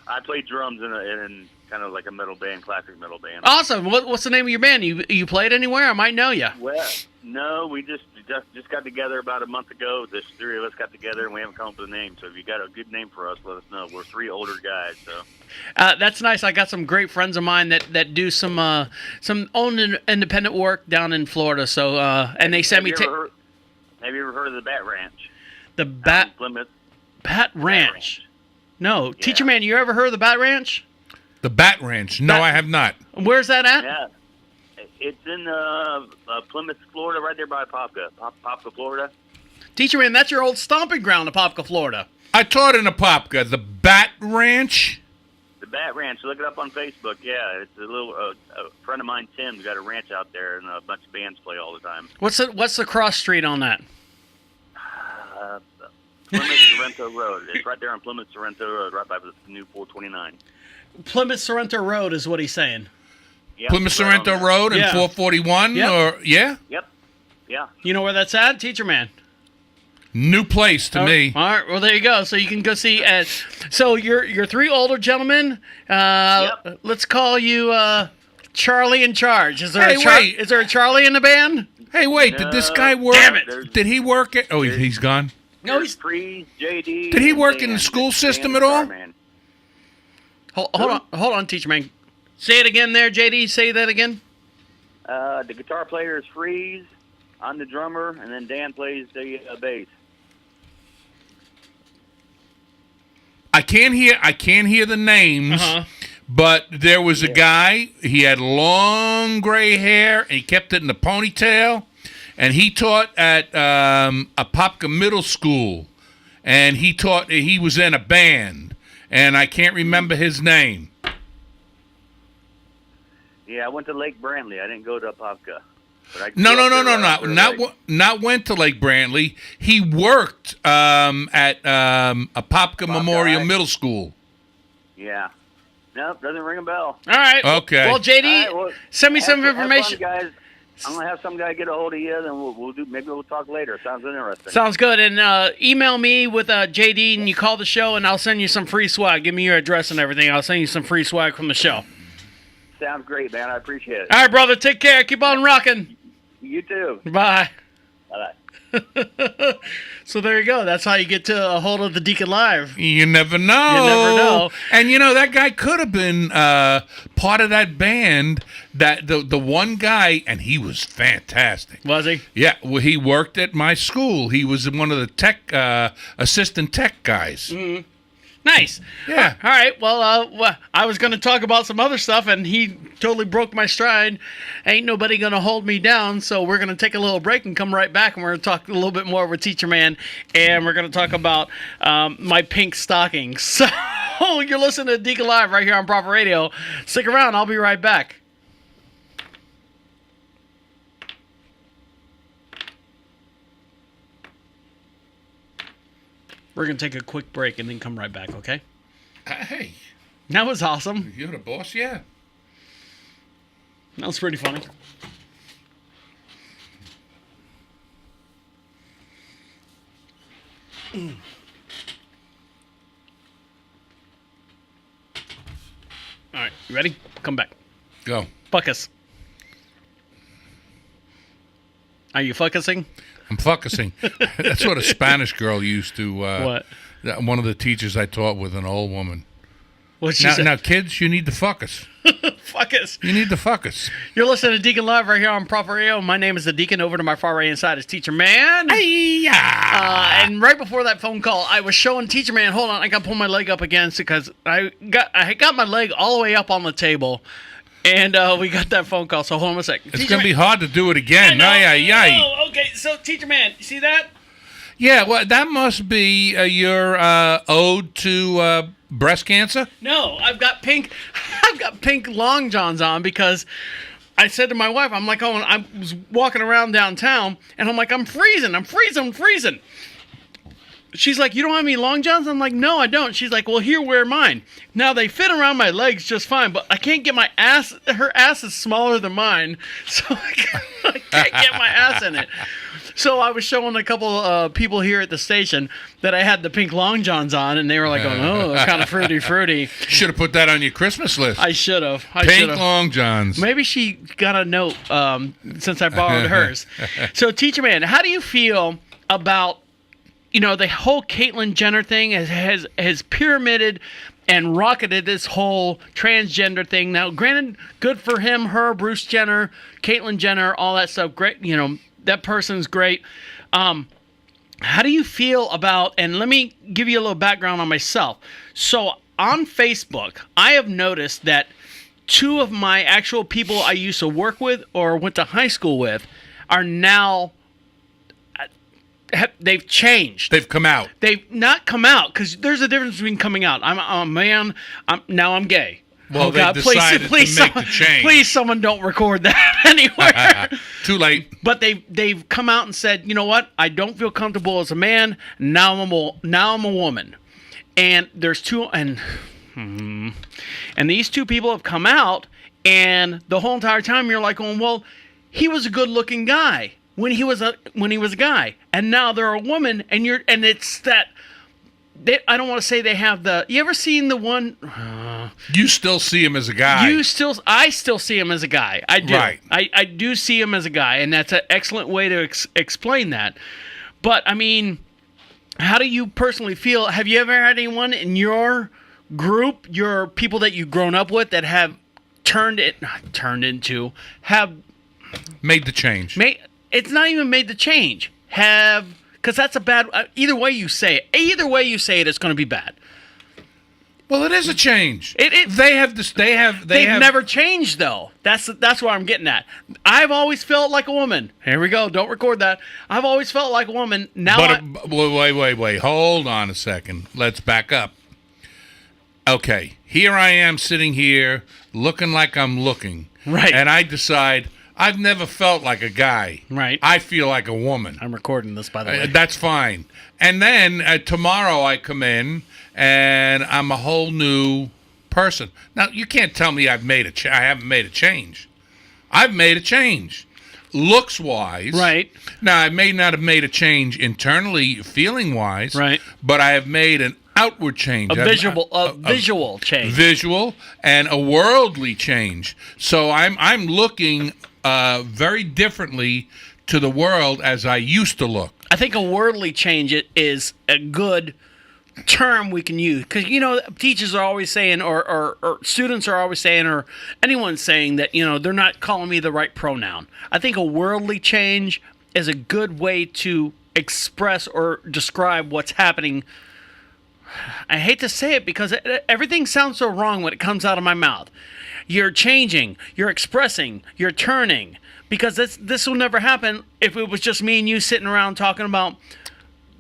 I play drums in kind of like a metal band, classic metal band. Awesome. What's the name of your band? You played anywhere? I might know you. Well, no, we just got together about a month ago. There's 3 of us got together, and we haven't come up with a name. So if you got a good name for us, let us know. We're 3 older guys, so. That's nice. I got some great friends of mine that do some own independent work down in Florida. So and they sent me. Have you ever heard of the Bat Ranch? The Bat Plymouth. Bat Ranch. No, yeah. Teacher Man, you ever heard of the Bat Ranch? The Bat Ranch? No, I have not. Where's that at? Yeah, it's in Plymouth, Florida, right there by Popka, Florida. Teacher Man, that's your old stomping ground, Popka, Florida. I taught in Apopka. The Bat Ranch? The Bat Ranch. Look it up on Facebook. Yeah, it's a little a friend of mine, Tim's got a ranch out there, and a bunch of bands play all the time. What's the cross street on that? Plymouth Sorrento Road. It's right there on Plymouth Sorrento Road, right by the new 429. Plymouth Sorrento Road is what he's saying. Yep, Plymouth right on Sorrento there. Road and Yeah. 441, Yep. or yeah, Yep. Yeah. You know where that's at, Teacher Man? new place to me. All right, well there you go. So you can go see. So you're three older gentlemen. Yep. Let's call you Charlie in charge. Is there Hey, wait. Is there a Charlie in the band? Hey, wait, did this guy work? Damn it. Did he work at? Oh, he's gone. No, he's. Free JD. Did he and work in Dan. the school system Dan at all? Starman. Hold on, Teacher Man. Say it again, there, JD. Say that again. The guitar player is Freeze. I'm the drummer, and then Dan plays the bass. I can't hear the names. Uh-huh. But there was a guy, he had long gray hair, and he kept it in a ponytail, and he taught at Apopka Middle School, and he was in a band, and I can't remember his name. Yeah, I went to Lake Brantley. I didn't go to Apopka. But I No, grew up there not went to Lake Brantley. He worked at Apopka Memorial High. Middle School. Yeah. Nope, doesn't ring a bell. All right. Okay. Well, JD, All right, well, send me some have fun, information. guys. I'm gonna have some guy get a hold of you, then we'll do. Maybe we'll talk later. Sounds interesting. Sounds good. And email me with JD, and you call the show, and I'll send you some free swag. Give me your address and everything. I'll send you some free swag from the show. Sounds great, man. I appreciate it. All right, brother. Take care. Keep on rocking. You too. Bye. Bye. So there you go. That's how you get to a hold of the Deacon Live. You never know. You never know. And that guy could have been part of that band. That the one guy, and he was fantastic. Was he? Yeah, well, he worked at my school. He was one of the tech assistant tech guys. Nice. Yeah. All right. Well, I was going to talk about some other stuff, and he totally broke my stride. Ain't nobody going to hold me down, so we're going to take a little break and come right back, and we're going to talk a little bit more with Teacher Man, and we're going to talk about my pink stockings. So you're listening to Deacon Live right here on Proper Radio. Stick around. I'll be right back. We're going to take a quick break and then come right back, okay? Hey, That was awesome. you're the boss, yeah. That was pretty funny. All right, you ready? Come back. Go. Fuckus. Are you fuckusing? I'm focusing. That's what a Spanish girl used to. What? One of the teachers I taught with, an old woman. What'd she Now, say? now, kids, you need to focus. Fuckus. You need to focus. You're listening to Deacon Live right here on Proper Radio. My name is the Deacon. Over to my far right inside is Teacher Man. Yeah. And right before that phone call, I was showing Teacher Man. Hold on, I got to pull my leg up against it because I got my leg all the way up on the table, and we got that phone call. So hold on a second. It's going to be hard to do it again. Oh, okay. So Teacher Man, you see that? Yeah, well, that must be your ode to breast cancer. No, I've got pink long johns on because I said to my wife, I'm like, I was walking around downtown, and I'm like, I'm freezing. She's like, you don't have any long johns? I'm like, no, I don't. She's like, well, here, wear mine. Now, they fit around my legs just fine, but I can't get my ass. Her ass is smaller than mine, so I can't get my ass in it. So I was showing a couple people here at the station that I had the pink long johns on, and they were like, oh, it's kind of fruity. Should have put that on your Christmas list. I should have. Pink long johns. Maybe she got a note since I borrowed hers. So, Teacher Man, how do you feel about, the whole Caitlyn Jenner thing has pyramided and rocketed this whole transgender thing? Now, granted, good for him, her, Bruce Jenner, Caitlyn Jenner, all that stuff. Great, that person's great. How do you feel about, and let me give you a little background on myself. So on Facebook, I have noticed that two of my actual people I used to work with or went to high school with are now, they've changed. They've come out. They've not come out, because there's a difference between coming out. I'm a man, now I'm gay. Well, Oh God! they Please, decided please, to make the change. please, someone don't record that anywhere. Too late. But they've come out and said, you know what? I don't feel comfortable as a man. Now I'm a woman. And there's two, and these two people have come out, and the whole entire time you're like, going, well, he was a good-looking guy when he was a guy, and now they're a woman, and it's that. I don't want to say they have the. You ever seen the one? You still see him as a guy. I still see him as a guy. I do. Right. I do see him as a guy, and that's an excellent way to explain that. But I mean, how do you personally feel? Have you ever had anyone in your group, your people that you've grown up with, that have have made the change? It's not even made the change. Because that's a bad. Either way you say it, it's going to be bad. Well, it is a change. They've never changed though. That's what I'm getting at. I've always felt like a woman. Here we go. Don't record that. I've always felt like a woman. Now, wait. Hold on a second. Let's back up. Okay, here I am sitting here looking like I'm looking. Right. And I decide I've never felt like a guy. Right. I feel like a woman. I'm recording this, by the way. That's fine. And then tomorrow I come in and I'm a whole new person. Now, you can't tell me I haven't made a change. I've made a change. Looks-wise. Right. Now, I may not have made a change internally, feeling-wise. Right. But I have made an outward change. A visual change. Visual and a worldly change. So I'm looking very differently to the world as I used to look. I think a worldly change is a good term we can use, because teachers are always saying, or students are always saying, or anyone's saying that they're not calling me the right pronoun. I think a worldly change is a good way to express or describe what's happening. I hate to say it because everything sounds so wrong when it comes out of my mouth. You're changing, you're expressing, you're turning. Because this will never happen if it was just me and you sitting around talking about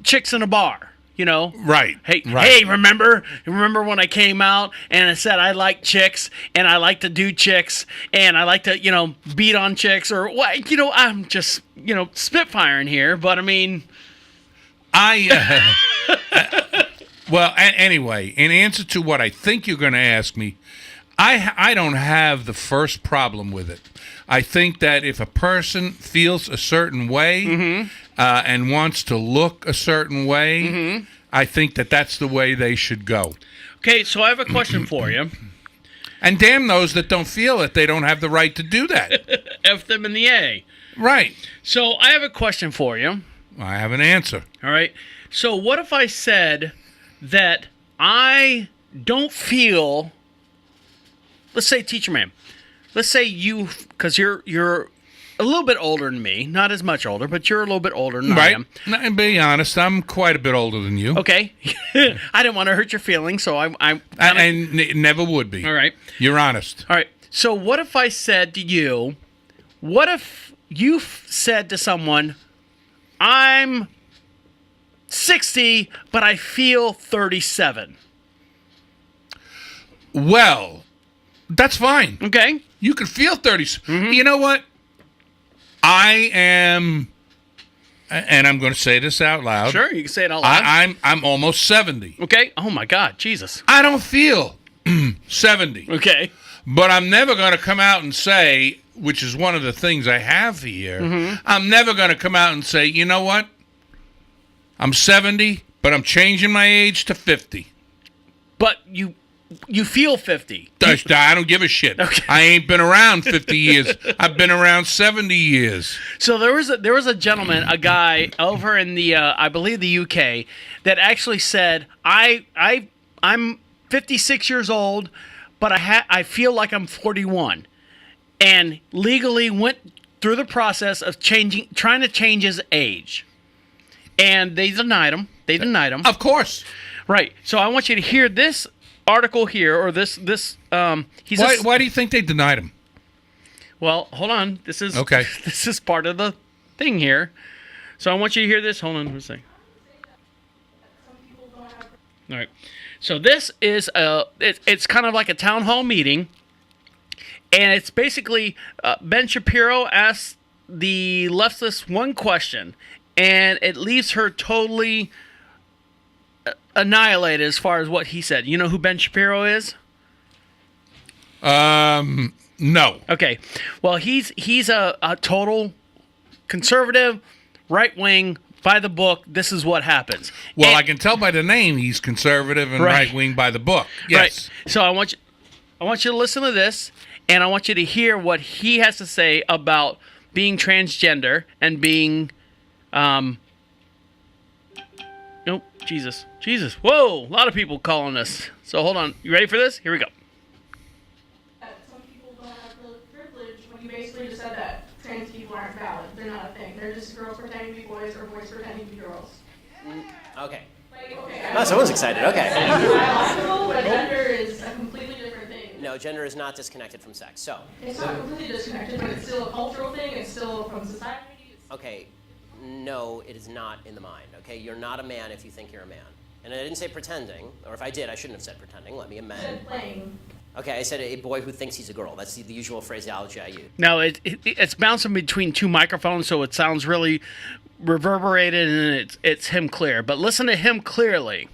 chicks in a bar, Right. Hey, remember when I came out and I said I like chicks and I like to do chicks and I like to, beat on chicks or what? I'm just, spitfiring here, but I mean. Well, anyway, in answer to what I think you're going to ask me, I don't have the first problem with it. I think that if a person feels a certain way and wants to look a certain way, I think that that's the way they should go. Okay, so I have a question for you. And damn those that don't feel it, they don't have the right to do that. F them in the A. Right. So I have a question for you. I have an answer. All right. So what if I said that I don't feel, let's say Teacher-man. Let's say you, because you're a little bit older than me, not as much older, but you're a little bit older than I am. Right. And be honest, I'm quite a bit older than you. Okay. I didn't want to hurt your feelings, so I never would be. All right. You're honest. All right. So what if I said to you, what if you said to someone, I'm 60, but I feel 37? Well, that's fine. Okay. You can feel 30. You know what? I am, and I'm going to say this out loud. Sure, you can say it out loud. I'm almost 70. Okay. Oh my God, Jesus. I don't feel 70. Okay. But I'm never going to come out and say, which is one of the things I have here, I'm never going to come out and say, you know what? I'm 70, but I'm changing my age to 50. But you feel 50. I don't give a shit. Okay. I ain't been around 50 years. I've been around 70 years. So there was a gentleman, a guy over in the I believe the UK, that actually said, I'm 56 years old, but I feel like I'm 41, and legally went through the process of trying to change his age, and they denied him. Of course. Right. So I want you to hear this article here, or this. Why do you think they denied him? Well, hold on. This is okay. This is part of the thing here. So I want you to hear this. Hold on for a second. All right. So this is it's kind of like a town hall meeting, and it's basically Ben Shapiro asks the leftist one question, and it leaves her totally annihilated as far as what he said. You know who Ben Shapiro is? No. Okay. Well, he's a total conservative, right wing, by the book. This is what happens. Well, And- I can tell by the name he's conservative and right wing by the book. Yes. Right. So I want you to listen to this, and I want you to hear what he has to say about being transgender and being, nope, Jesus. Whoa, a lot of people calling us. So hold on. You ready for this? Here we go. Some people don't have privilege when you basically just said that trans people aren't valid. They're not a thing. They're just girls pretending to be boys or boys pretending to be girls. Okay. Okay. Oh, someone's excited. Okay. Biological, but gender is a completely different thing. No, gender is not disconnected from sex. So, It's not completely disconnected, but it's still a cultural thing. It's still from society. okay, no, it is not in the mind. Okay, you're not a man if you think you're a man. And I didn't say pretending, or if I did, I shouldn't have said pretending. Let me amend. Said playing. Okay, I said a boy who thinks he's a girl. That's the usual phraseology I use. Now, it's bouncing between two microphones, so it sounds really reverberated, and it's him clear. But listen to him clearly.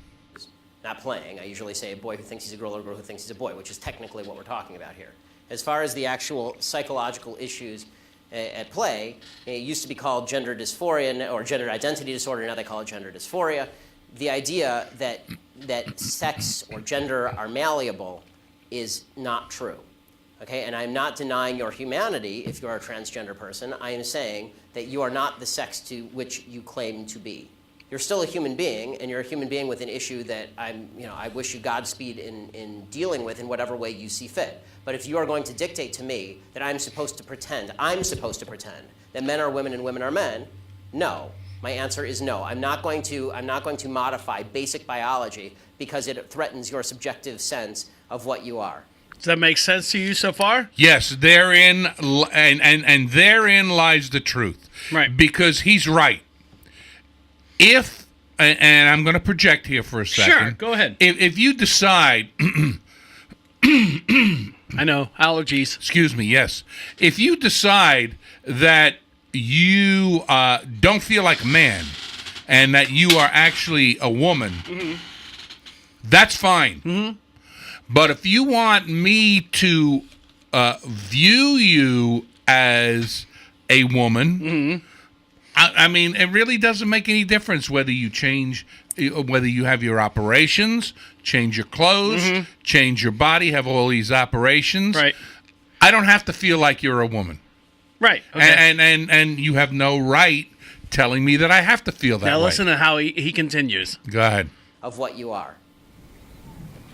Not playing. I usually say a boy who thinks he's a girl or a girl who thinks he's a boy, which is technically what we're talking about here. As far as the actual psychological issues at play, it used to be called gender dysphoria or gender identity disorder. Now they call it gender dysphoria. The idea that sex or gender are malleable is not true. Okay, and I'm not denying your humanity if you're a transgender person. I am saying that you are not the sex to which you claim to be. You're still a human being, and you're a human being with an issue that I wish you Godspeed in dealing with in whatever way you see fit. But if you are going to dictate to me that I'm supposed to pretend that men are women and women are men, no. My answer is no. I'm not going to modify basic biology because it threatens your subjective sense of what you are. Does that make sense to you so far? Yes, therein and therein lies the truth. Right. Because he's right. If, and I'm going to project here for a second. Sure, go ahead. If you decide, I know, allergies. excuse me, yes. If you decide that you don't feel like a man and that you are actually a woman, that's fine. But if you want me to view you as a woman, I mean, it really doesn't make any difference whether you have your operations, change your clothes, change your body, have all these operations. Right. I don't have to feel like you're a woman. Right. Okay. And you have no right telling me that I have to feel that way. Now listen to how he continues. Go ahead. Of what you are.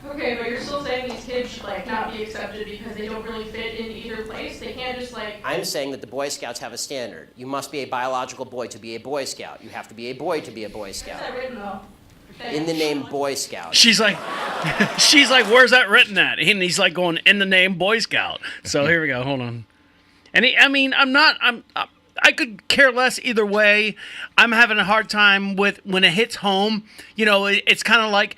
Okay, but you're still saying these kids should not be accepted because they don't really fit in either place. They can't just I'm saying that the Boy Scouts have a standard. You must be a biological boy to be a Boy Scout. You have to be a boy to be a Boy Scout. Where's that written though? In the name Boy Scout. She's like, where's that written at? And he's like going, in the name Boy Scout. So here we go. Hold on. And I could care less either way. I'm having a hard time with when it hits home. You know, it's kind of like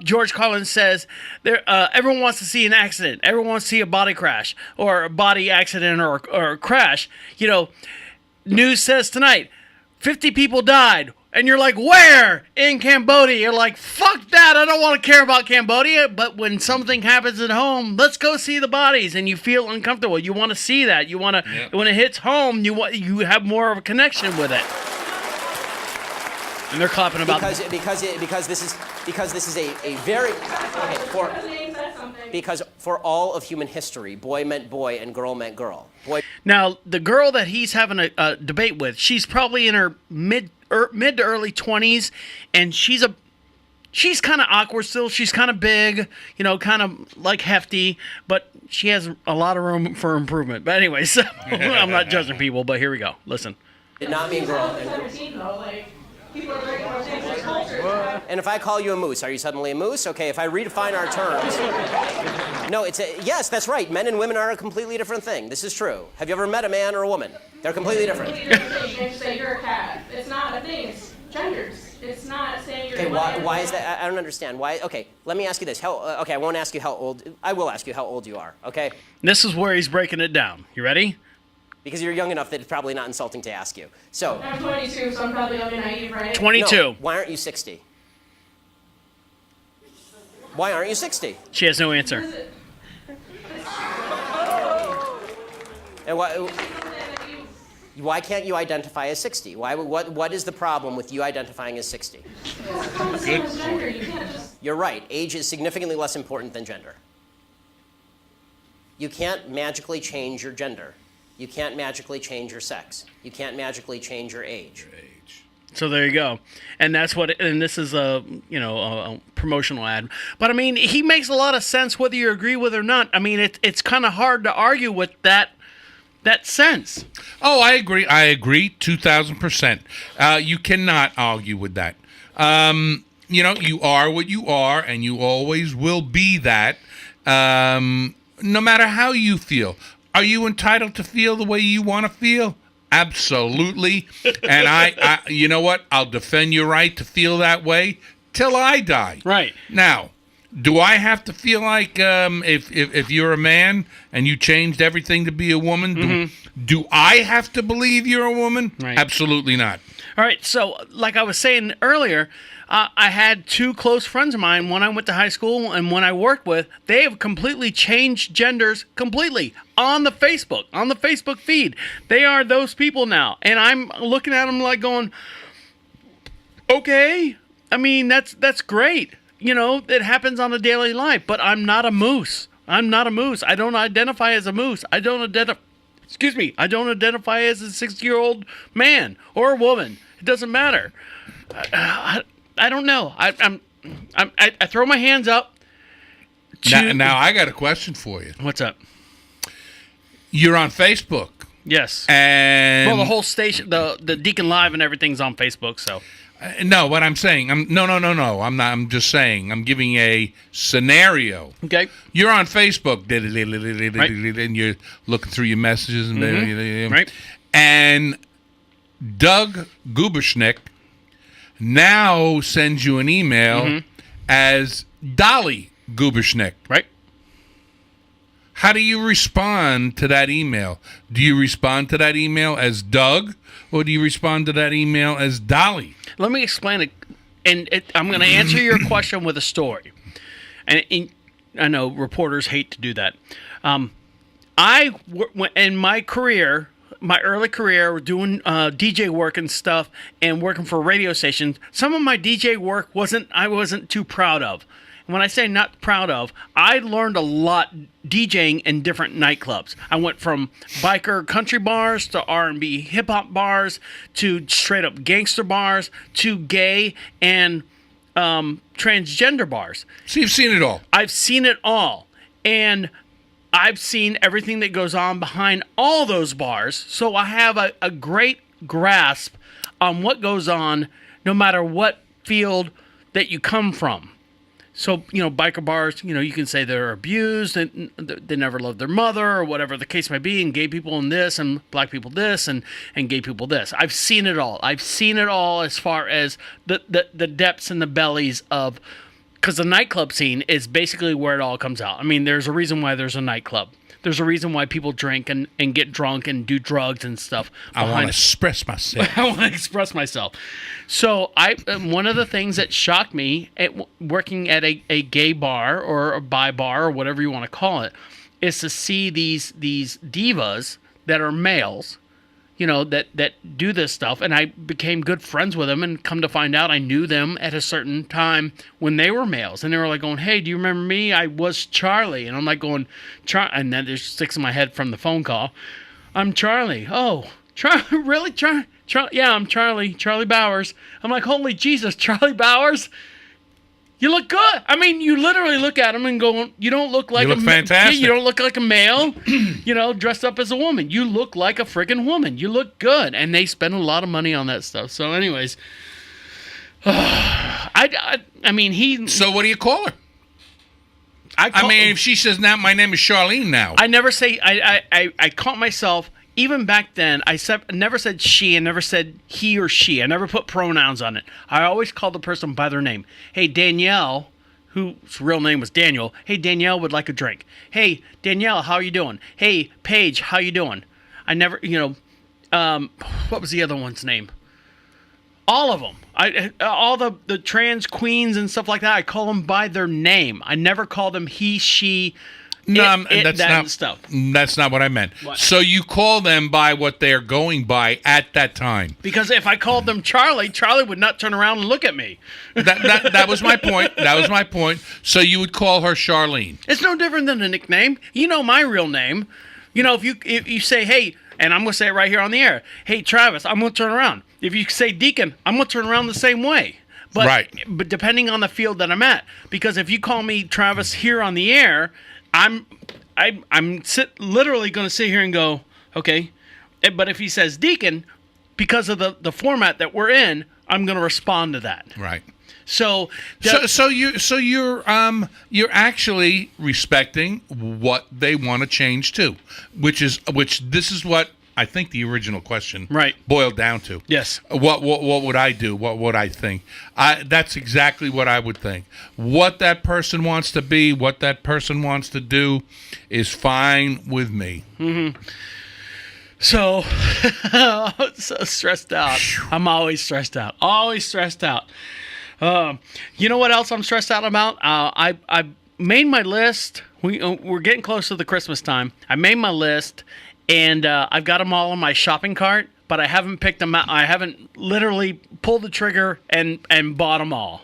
George Carlin says, everyone wants to see an accident. Everyone wants to see a body crash or a body accident or a crash. You know, news says tonight, 50 people died. And you're like, where? In Cambodia. You're like, fuck that. I don't want to care about Cambodia. But when something happens at home, let's go see the bodies. And you feel uncomfortable. You want to see that. You want to, when it hits home, you have more of a connection with it. And they're clapping about because this is a very because for all of human history, boy meant boy and girl meant girl. Boy. Now, the girl that he's having a debate with, she's probably in her mid to early 20s, and she's kind of awkward still. She's kind of big, you know, kind of like hefty, but she has a lot of room for improvement. But anyway, so I'm not judging people, but here we go. Listen. Did not mean girl. 17 though, people are very much into this culture. And if I call you a moose, are you suddenly a moose? Okay, if I redefine our terms. No, yes, that's right. Men and women are a completely different thing. This is true. Have you ever met a man or a woman? They're completely different. You can't say you're a cat. It's not a thing. It's genders. It's not saying you're. Okay, why is that? I don't understand. Why? Okay, let me ask you this. Okay, I won't ask you how old. I will ask you how old you are. Okay. This is where he's breaking it down. You ready? Because you're young enough that it's probably not insulting to ask you. So. I'm 22, so I'm probably young and naive, right? 22. No, why aren't you 60? Why aren't you 60? She has no answer. And why can't you identify as 60? What is the problem with you identifying as 60? Gender, you can't just. You're right. Age is significantly less important than gender. You can't magically change your gender. You can't magically change your sex. You can't magically change your age. So there you go, and that's what. And this is a promotional ad, but I mean, he makes a lot of sense whether you agree with it or not. I mean, it's kind of hard to argue with that sense. Oh, I agree. 2,000%. You cannot argue with that. You are what you are, and you always will be that. No matter how you feel. Are you entitled to feel the way you want to feel? Absolutely. And I you know what? I'll defend your right to feel that way till I die. Right. Now, do I have to feel like if you're a man and you changed everything to be a woman, do I have to believe you're a woman? Right. Absolutely not. All right, so like I was saying earlier, I had two close friends of mine when I went to high school and when I worked with. They have completely changed genders completely on the Facebook feed. They are those people now, and I'm looking at them like going, okay, I mean, that's great. It happens on a daily life, but I'm not a moose. I don't identify as a moose. I don't identify as a 60-year-old man or a woman. It doesn't matter. I don't know. I throw my hands up. Now I got a question for you. What's up? You're on Facebook. Yes. And the whole station, the DeaconLive and everything's on Facebook. So. No, what I'm saying, no. I'm not. I'm just saying. I'm giving a scenario. Okay. You're on Facebook, Right. and you're looking through your messages, and Right. And Doug Guberschnick now sends you an email as Dolly Guberschnick. Right. How do you respond to that email? Do you respond to that email as Doug, or do you respond to that email as Dolly? Let me explain it, and I'm going to answer your question with a story. And I know reporters hate to do that. In my career, my early career, doing DJ work and stuff, and working for radio stations, some of my DJ work I wasn't too proud of. When I say not proud of, I learned a lot DJing in different nightclubs. I went from biker country bars to R&B hip hop bars to straight up gangster bars to gay and transgender bars. So you've seen it all. I've seen it all. And I've seen everything that goes on behind all those bars. So I have a great grasp on what goes on no matter what field that you come from. So, biker bars, you can say they're abused and they never loved their mother or whatever the case may be, and gay people in this and black people this and gay people this. I've seen it all. I've seen it all as far as the depths and the bellies of, because the nightclub scene is basically where it all comes out. I mean, there's a reason why there's a nightclub. There's a reason why people drink and get drunk and do drugs and stuff. I want to express myself. I want to express myself. So one of the things that shocked me working at a gay bar or a bi bar or whatever you want to call it is to see these divas that are males, that do this stuff. And I became good friends with them, and come to find out I knew them at a certain time when they were males. And they were like going, hey, do you remember me? I was Charlie. And I'm like going, and then there's sticks in my head from the phone call. I'm Charlie. Oh, really? Yeah, I'm Charlie Bowers. I'm like, holy Jesus, Charlie Bowers? You look good. I mean, you literally look at him and go, you don't look like you look fantastic. You don't look like a male, dressed up as a woman. You look like a freaking woman. You look good. And they spend a lot of money on that stuff. So anyways, I mean, So what do you call her? I mean, if she says, now my name is Charlene now. I never say, I caught myself even back then, I never said she, and never said he or she. I never put pronouns on it. I always called the person by their name. Hey, Danielle, whose real name was Daniel. Hey, Danielle would like a drink. Hey, Danielle, how you doing? Hey, Paige, how you doing? I never, what was the other one's name? All of them. All the trans queens and stuff like that, I call them by their name. I never call them he, she, stuff. That's not what I meant. What? So you call them by what they're going by at that time. Because if I called them Charlie, Charlie would not turn around and look at me. That was my point. That was my point. So you would call her Charlene. It's no different than a nickname. You know my real name. If you say, hey, and I'm going to say it right here on the air, hey, Travis, I'm going to turn around. If you say Deacon, I'm going to turn around the same way. But, right. But depending on the field that I'm at. Because if you call me Travis here on the air, I'm literally going to sit here and go, okay. But if he says Deacon, because of the format that we're in, I'm going to respond to that. Right. So you're actually respecting what they want to change to, which this is what I think the original question boiled down to. Yes. What would I do? What would I think? That's exactly what I would think. What that person wants to be, what that person wants to do is fine with me. Mm-hmm. So, so stressed out. I'm always stressed out. Always stressed out. You know what else I'm stressed out about? I made my list. We're getting close to the Christmas time. I made my list. And I've got them all in my shopping cart, but I haven't picked them out. I haven't literally pulled the trigger and bought them all.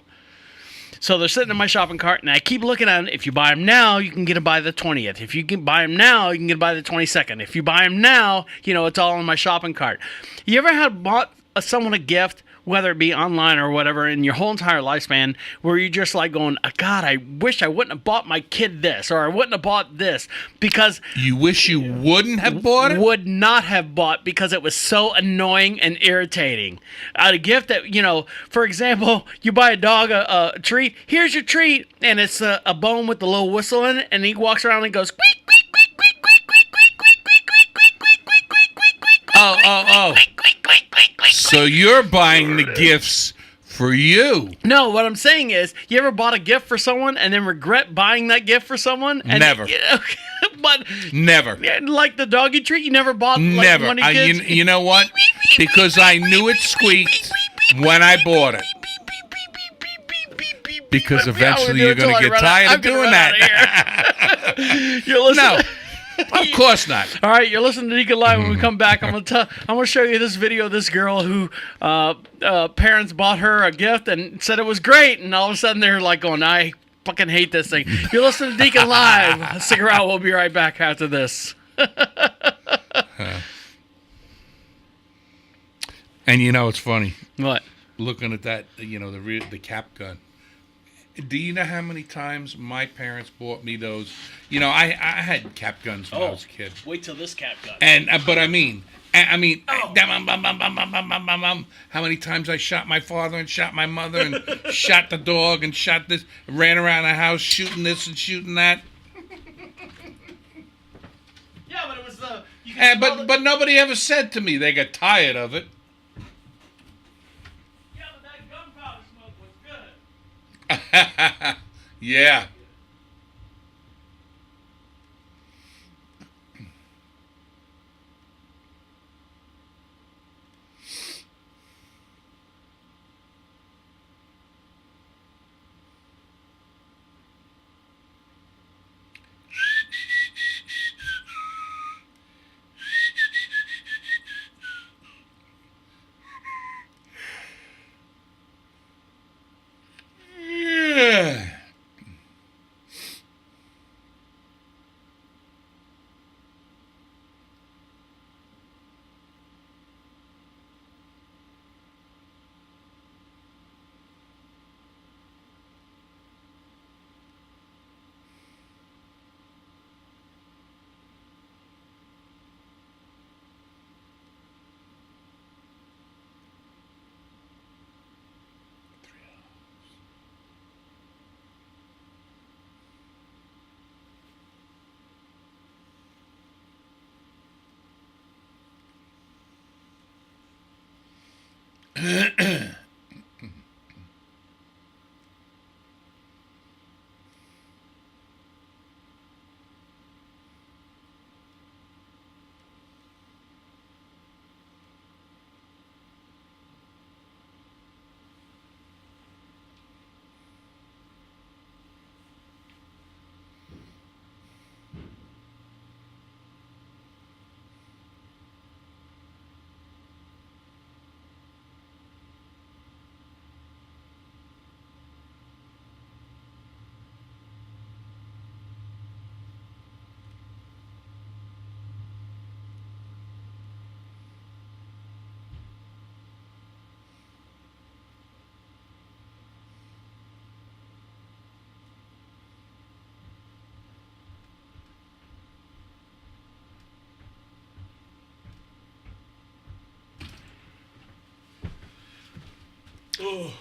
So they're sitting in my shopping cart, and I keep looking at them. If you buy them now, you can get them by the 20th. If you can buy them now, you can get them by the 22nd. If you buy them now, it's all in my shopping cart. You ever bought someone a gift, whether it be online or whatever, in your whole entire lifespan, where you're just like going, God, I wish I wouldn't have bought my kid this, or I wouldn't have bought this, because... You wish you wouldn't have bought it? Would not have bought, because it was so annoying and irritating. A gift that, for example, you buy a dog a treat, here's your treat, and it's a bone with the little whistle in it, and he walks around and goes, squeak, squeak, squeak, squeak, Oh. So you're buying the gifts for you. No, what I'm saying is, you ever bought a gift for someone and then regret buying that gift for someone? And Never. But never. Like the doggy treat, you never bought never. One of your kids? You know what? Because I knew it squeaked when I bought it. Because eventually you're going to get tired of doing that. You're listening. No. Of course not. All right, you're listening to Deacon Live. When we come back, I'm gonna show you this video of this girl who parents bought her a gift and said it was great, and all of a sudden they're like going, I fucking hate this thing. You're listening to Deacon Live. Stick around. We'll be right back after this. And it's funny. What? Looking at that, the cap gun. Do you know how many times my parents bought me those? I had cap guns when I was a kid. Wait till this cap gun. But how many times I shot my father and shot my mother and shot the dog and shot this, ran around the house shooting this and shooting that. Yeah, but it was the. But nobody ever said to me they got tired of it. Yeah, but that gunpowder smoke was good. Yeah.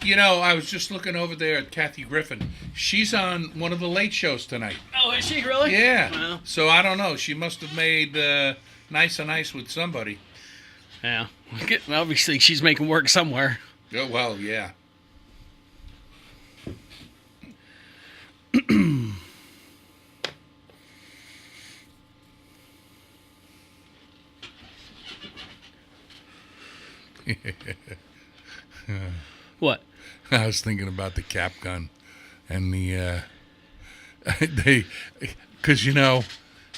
You know, I was just looking over there at Kathy Griffin. She's on one of the late shows tonight. Oh, is she really? Yeah. Wow. So I don't know. She must have made nice and ice with somebody. Yeah. Obviously, she's making work somewhere. Oh, well, yeah. What? I was thinking about the cap gun and the because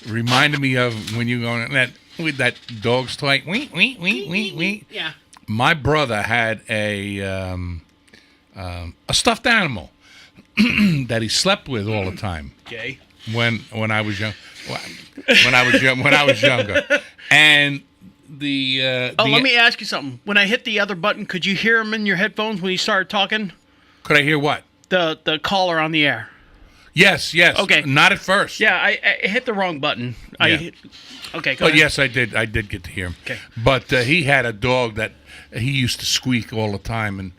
reminded me of when you go on that with that dog's toy. Wee. Yeah. My brother had a stuffed animal that he slept with all the time. Okay. When I was young, when I was younger, and let me ask you something. When I hit the other button, could you hear him in your headphones when you started talking? Could I hear what? The caller on the air. Yes. Okay. Not at first. Yeah, I hit the wrong button. Yeah. Okay, go But ahead. yes, I did. I did get to hear him. Okay. But he had a dog that he used to squeak all the time, and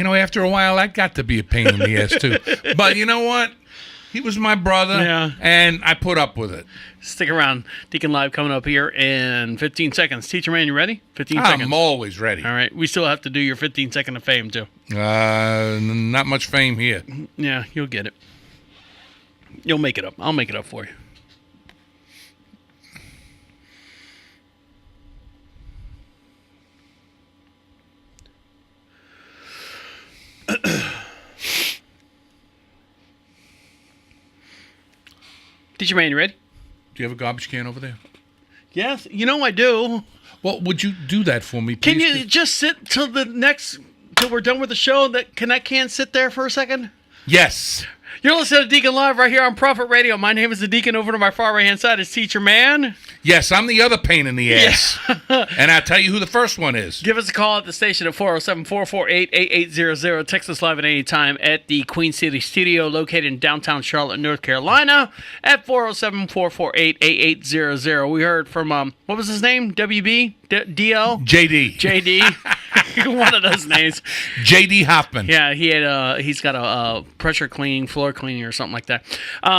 after a while, that got to be a pain in the ass too. But you know what? He was my brother, Yeah. and I put up with it. Stick around. Deacon Live coming up here in 15 seconds. Teacher-man, you ready? 15 seconds. I'm always ready. All right. We still have to do your 15 second of fame, too. Not much fame here. Yeah, you'll get it. You'll make it up. I'll make it up for you. Teacher-man, you ready? Do you have a garbage can over there? Yes. I do. Well, would you do that for me, please? Can you just sit till we're done with the show? Can that can sit there for a second? Yes. You're listening to Deacon Live right here on Prophet Radio. My name is the Deacon. Over to my far right hand side is Teacher-man. Yes, I'm the other pain in the ass. And I'll tell you who the first one is. Give us a call at the station at 407-448-8800. Text us live at any time at the Queen City Studio located in downtown Charlotte, North Carolina at 407-448-8800. We heard from, what was his name? WB? DL? JD. One of those names. JD Hoffman. Yeah, he's got a pressure cleaning, floor cleaning, or something like that.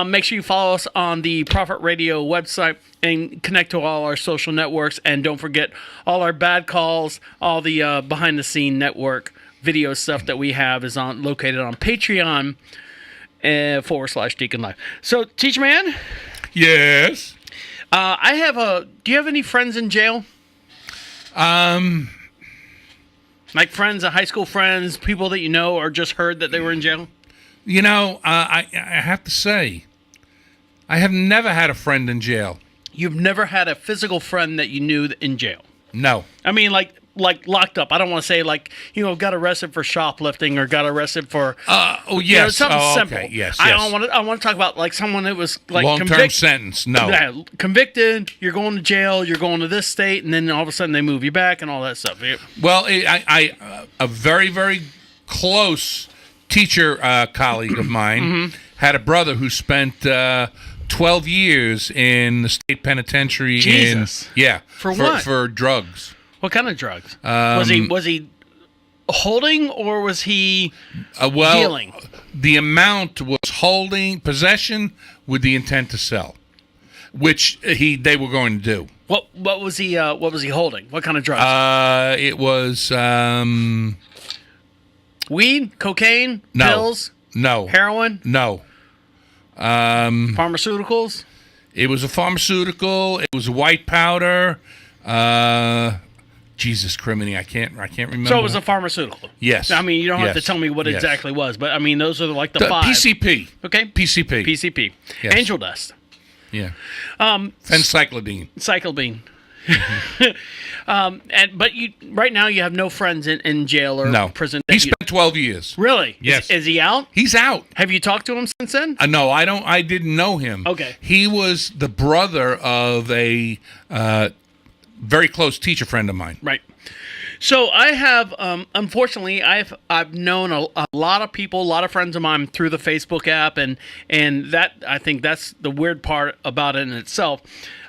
Make sure you follow us on the Prophet Radio website and connect to all our social networks. And don't forget all our bad calls, all the behind the scene network video stuff that we have is located on Patreon /DeaconLive. So, Teacher-man? Yes. do you have any friends in jail? Like friends, high school friends, people that you know, or just heard that they were in jail? I have to say, I have never had a friend in jail. You've never had a physical friend that you knew in jail? No. I mean, like locked up. I don't want to say got arrested for shoplifting or got arrested for. Yes. Something simple. Okay. Yes. I want to talk about like someone that was like long-term sentence. No. Yeah, convicted. You're going to jail. You're going to this state, and then all of a sudden they move you back and all that stuff. Well, a very, very close teacher colleague of mine had a brother who spent 12 years in the state penitentiary. Jesus. For what? For drugs. What kind of drugs? Was he holding or was he dealing? The amount was holding possession with the intent to sell. which they were going to do. What was he holding? What kind of drugs? It was weed, cocaine, no, pills, no, heroin, no. Pharmaceuticals. It was a pharmaceutical. It was a white powder. Jesus criminy, I can't remember. So it was a pharmaceutical. Yes. I mean, you don't have to Yes. tell me what Yes. exactly it was, but I mean, those are like the The five. PCP. Okay. PCP. PCP. Yes. Angel dust. Yeah. Phencyclidine. Cyclobean. But you right now you have no friends in jail or No. prison. He spent 12 years. Really? Yes. Is he out? He's out. Have you talked to him since then? No, I don't. I didn't know him. Okay. He was the brother of a very close teacher friend of mine. Right. So I have, unfortunately, I've known a lot of people, a lot of friends of mine through the Facebook app, and that I think that's the weird part about it in itself.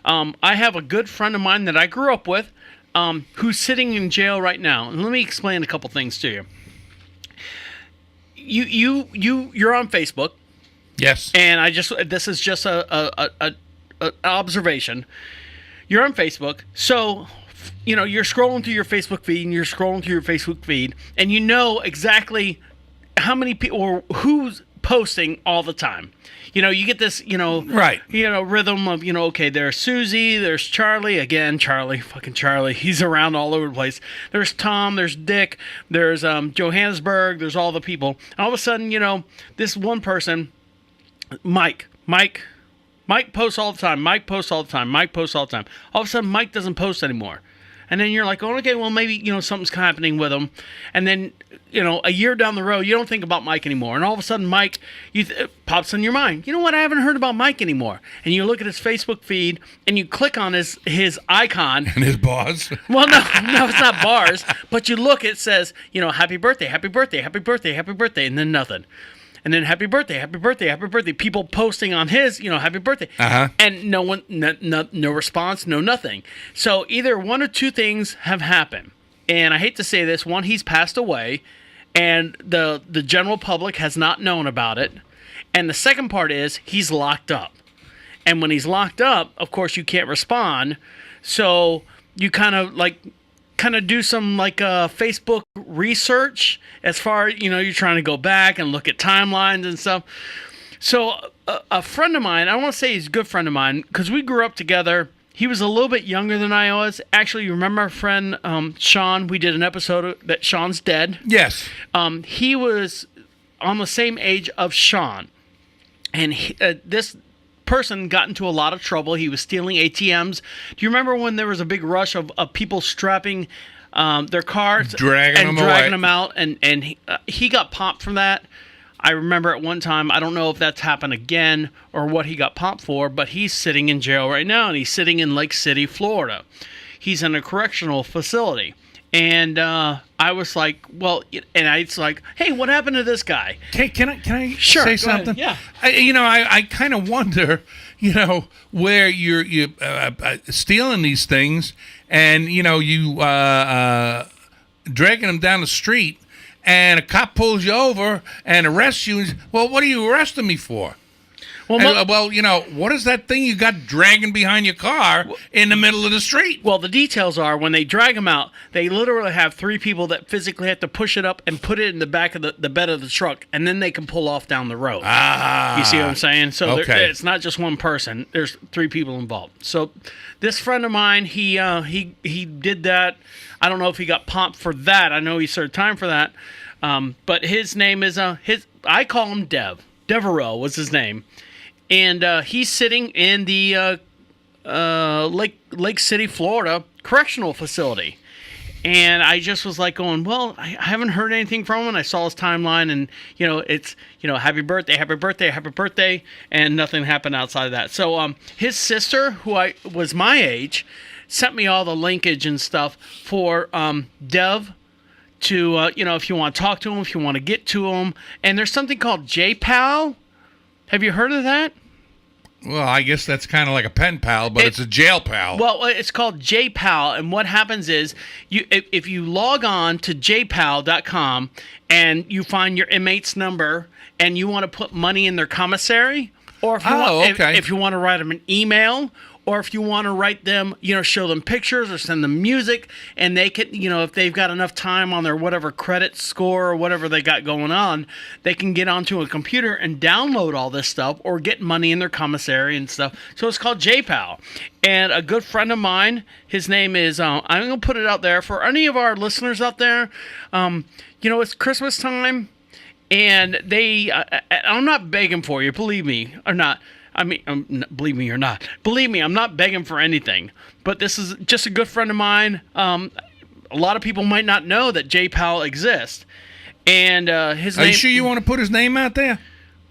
I have a good friend of mine that I grew up with, who's sitting in jail right now. And let me explain a couple things to you. You're on Facebook, Yes. and this is just a observation. You're on Facebook, so you're scrolling through your Facebook feed, and you know exactly how many people or who's posting all the time. You get this, Right. Rhythm of, okay, there's Susie, there's Charlie, again, fucking Charlie. He's around all over the place. There's Tom, there's Dick, there's Johannesburg, there's all the people. And all of a sudden, this one person, Mike posts all the time. Mike posts all the time. All of a sudden, Mike doesn't post anymore. And then you're like, oh, okay, well, maybe, something's happening with him. And then, a year down the road, you don't think about Mike anymore. And all of a sudden, Mike pops in your mind. You know what? I haven't heard about Mike anymore. And you look at his Facebook feed, and you click on his icon. And his boss. Well, no, it's not bars. But you look, it says, happy birthday, happy birthday, happy birthday, happy birthday, and then nothing. And then happy birthday, happy birthday, happy birthday. People posting on his, happy birthday. Uh-huh. And no one, no response, no nothing. So either one or two things have happened. And I hate to say this, one, he's passed away, and the general public has not known about it. And the second part is he's locked up. And when he's locked up, of course, you can't respond. So you kind of do some Facebook research as far you're trying to go back and look at timelines and stuff. So a friend of mine, I don't want to say he's a good friend of mine because we grew up together. He was a little bit younger than I was. Actually, you remember our friend Sean? We did an episode that Sean's dead. Yes. He was on the same age of Sean, and this person got into a lot of trouble. He was stealing ATMs. Do you remember when there was a big rush of people strapping their cars dragging them out, and he got popped from that? I remember at one time, I don't know if that's happened again or what he got popped for, but he's sitting in jail right now, and he's sitting in Lake City, Florida. He's in a correctional facility. And I was like, it's like, hey, what happened to this guy? Can I Sure, say go something? ahead, Yeah. I kind of wonder, where you're stealing these things, and you dragging them down the street, and a cop pulls you over and arrests you. And, well, what are you arresting me for? Well, what is that thing you got dragging behind your car in the middle of the street? Well, the details are when they drag him out, they literally have three people that physically have to push it up and put it in the back of the bed of the truck, and then they can pull off down the road. Ah. You see what I'm saying? So Okay. it's not just one person. There's three people involved. So this friend of mine, he did that. I don't know if he got popped for that. I know he served time for that. But his name is I call him Dev. Devereaux was his name. And he's sitting in the Lake City, Florida correctional facility. And I just was like going, well, I haven't heard anything from him. And I saw his timeline, and, it's, happy birthday, happy birthday, happy birthday. And nothing happened outside of that. So his sister, who was my age, sent me all the linkage and stuff for Dev to, if you want to talk to him, if you want to get to him. And there's something called Jpal. Have you heard of that? Well, I guess that's kind of like a pen pal, but it's a jail pal. Well, it's called Jpal, and what happens is if you log on to jpal.com and you find your inmate's number and you want to put money in their commissary, Or if you Oh, want, okay. if you want to write them an email, or if you want to write them, show them pictures or send them music, and they can, if they've got enough time on their whatever credit score or whatever they got going on, they can get onto a computer and download all this stuff or get money in their commissary and stuff. So it's called Jpal. And a good friend of mine, his name is, I'm going to put it out there for any of our listeners out there. It's Christmas time, and I'm not begging for you, believe me or not. Believe me or not. Believe me, I'm not begging for anything. But this is just a good friend of mine. A lot of people might not know that Jpal exists. And his name... Are you sure you want to put his name out there?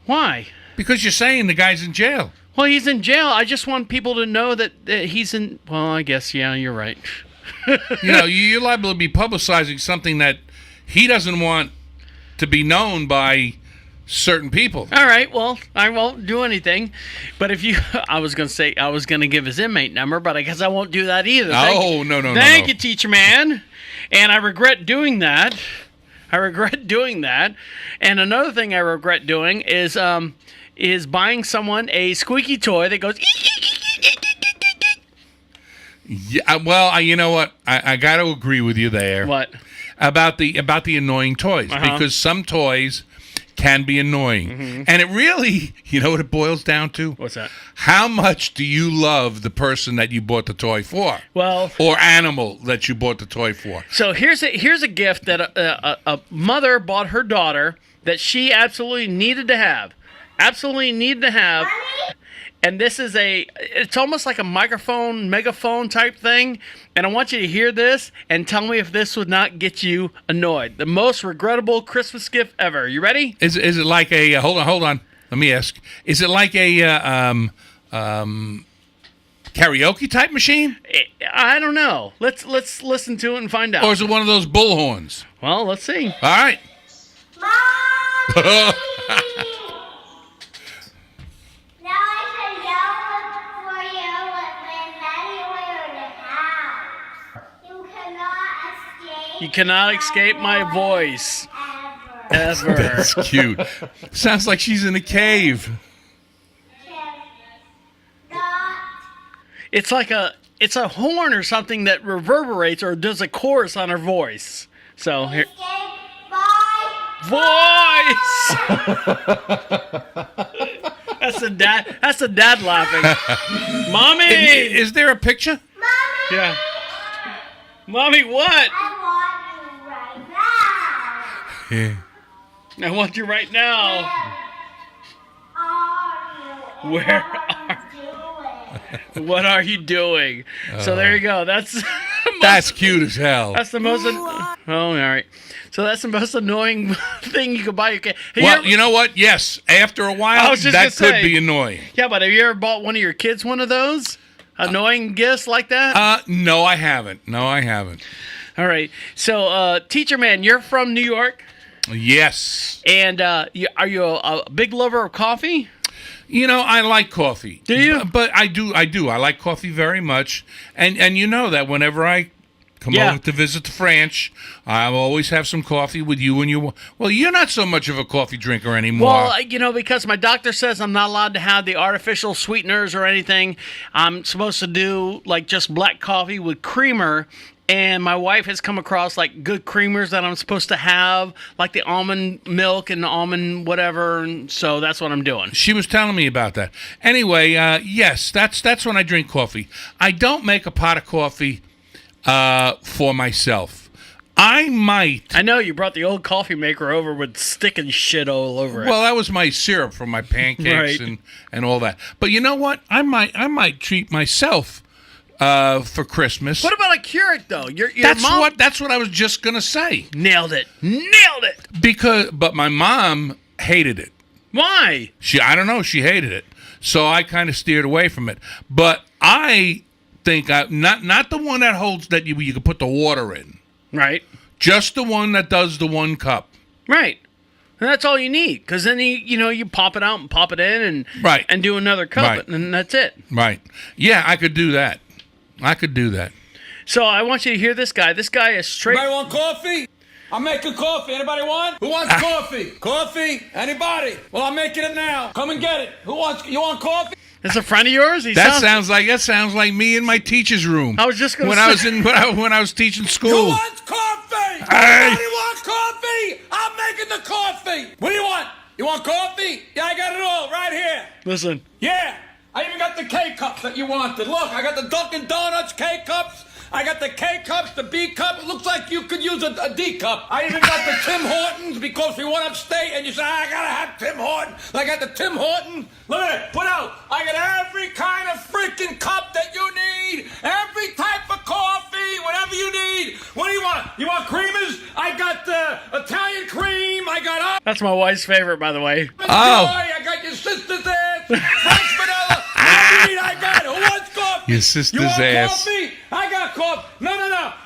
Why? Because you're saying the guy's in jail. Well, he's in jail. I just want people to know that he's in... Well, I guess, yeah, you're right. You're liable to be publicizing something that he doesn't want to be known by certain people. All right, well, I won't do anything. But if you... I was going to give his inmate number, but I guess I won't do that either. No. Thank you, Teacher-man. And I regret doing that. And another thing I regret doing is buying someone a squeaky toy that goes... Yeah, well, you know what? I got to agree with you there. What? About the annoying toys. Because some toys can be annoying. Mm-hmm. And it really, you know what it boils down to? What's that? How much do you love the person that you bought the toy for? Well, or animal that you bought the toy for? So here's a gift that a mother bought her daughter that she absolutely needed to have. And this is it's almost like a megaphone type thing. And I want you to hear this and tell me if this would not get you annoyed. The most regrettable Christmas gift ever. You ready? Is it like a, hold on. Let me ask. Is it like a karaoke type machine? I don't know. Let's listen to it and find out. Or is it one of those bullhorns? Well, let's see. All right. Mommy! Now I can yell for you with anywhere in the house. You cannot escape my voice. Ever. That's cute. Sounds like she's in a cave. It's like it's a horn or something that reverberates or does a chorus on her voice. So here. Voice. That's the dad laughing. Mommy. Is there a picture? Mommy. Yeah. Mommy, what? I want you right now. Yeah. I want you right now. Where are you? What are you doing? So there you go. That's Cute as hell. That's the most. All right. So that's the most annoying thing you could buy your kid. Well, you know what? Yes. After a while, that could be annoying. Yeah, but have you ever bought one of your kids one of those annoying gifts like that? No, I haven't. All right. So, Teacher-man, you're from New York? Yes. And are you a big lover of coffee? I like coffee. Do you? But I do. I like coffee very much. And you know that whenever I come over to visit the French, I'll always have some coffee with you and you. Well, you're not so much of a coffee drinker anymore. Well, because my doctor says I'm not allowed to have the artificial sweeteners or anything. I'm supposed to do like just black coffee with creamer. And my wife has come across like good creamers that I'm supposed to have, like the almond milk and the almond whatever. And so that's what I'm doing. She was telling me about that. Anyway, yes, that's when I drink coffee. I don't make a pot of coffee for myself. I might. I know you brought the old coffee maker over with sticking shit all over it. Well, that was my syrup for my pancakes and all that. But you know what? I might treat myself for Christmas. What about a Keurig though? Your mom? That's what I was just gonna say. Nailed it. But my mom hated it. Why? I don't know. She hated it, so I kind of steered away from it. But I think not the one that holds that you can put the water in. Right. Just the one that does the 1 cup. Right. And that's all you need, because then you pop it out and pop it in and do another cup, and that's it. Right. Yeah, I could do that. So I want you to hear this guy. This guy is straight. I want coffee. I'm making coffee. Anybody want? Who wants coffee? Coffee? Anybody? Well, I'm making it now. Come and get it. You want coffee? It's a friend of yours? That sounds like me in my teacher's room. I was just going to say. When I was teaching school. Who wants coffee? Anybody want coffee? I'm making the coffee. What do you want? You want coffee? Yeah, I got it all right here. Listen. Yeah. I even got the K-cups that you wanted. Look, I got the Dunkin' Donuts K-cups. I got the K-cups, the B-cup. It looks like you could use a D-cup. I even got the Tim Hortons because we went upstate and you said, I gotta have Tim Hortons. I got the Tim Hortons. Look at it. Put out. I got every kind of freaking cup that you need. Every type of coffee, whatever you need. What do you want? You want creamers? I got the Italian cream. I got... That's my wife's favorite, by the way. Oh. I got your sister's ass. French vanilla. What do you need? I got it. Who wants coffee? Your sister's you want ass. Coffee? I got coffee. No.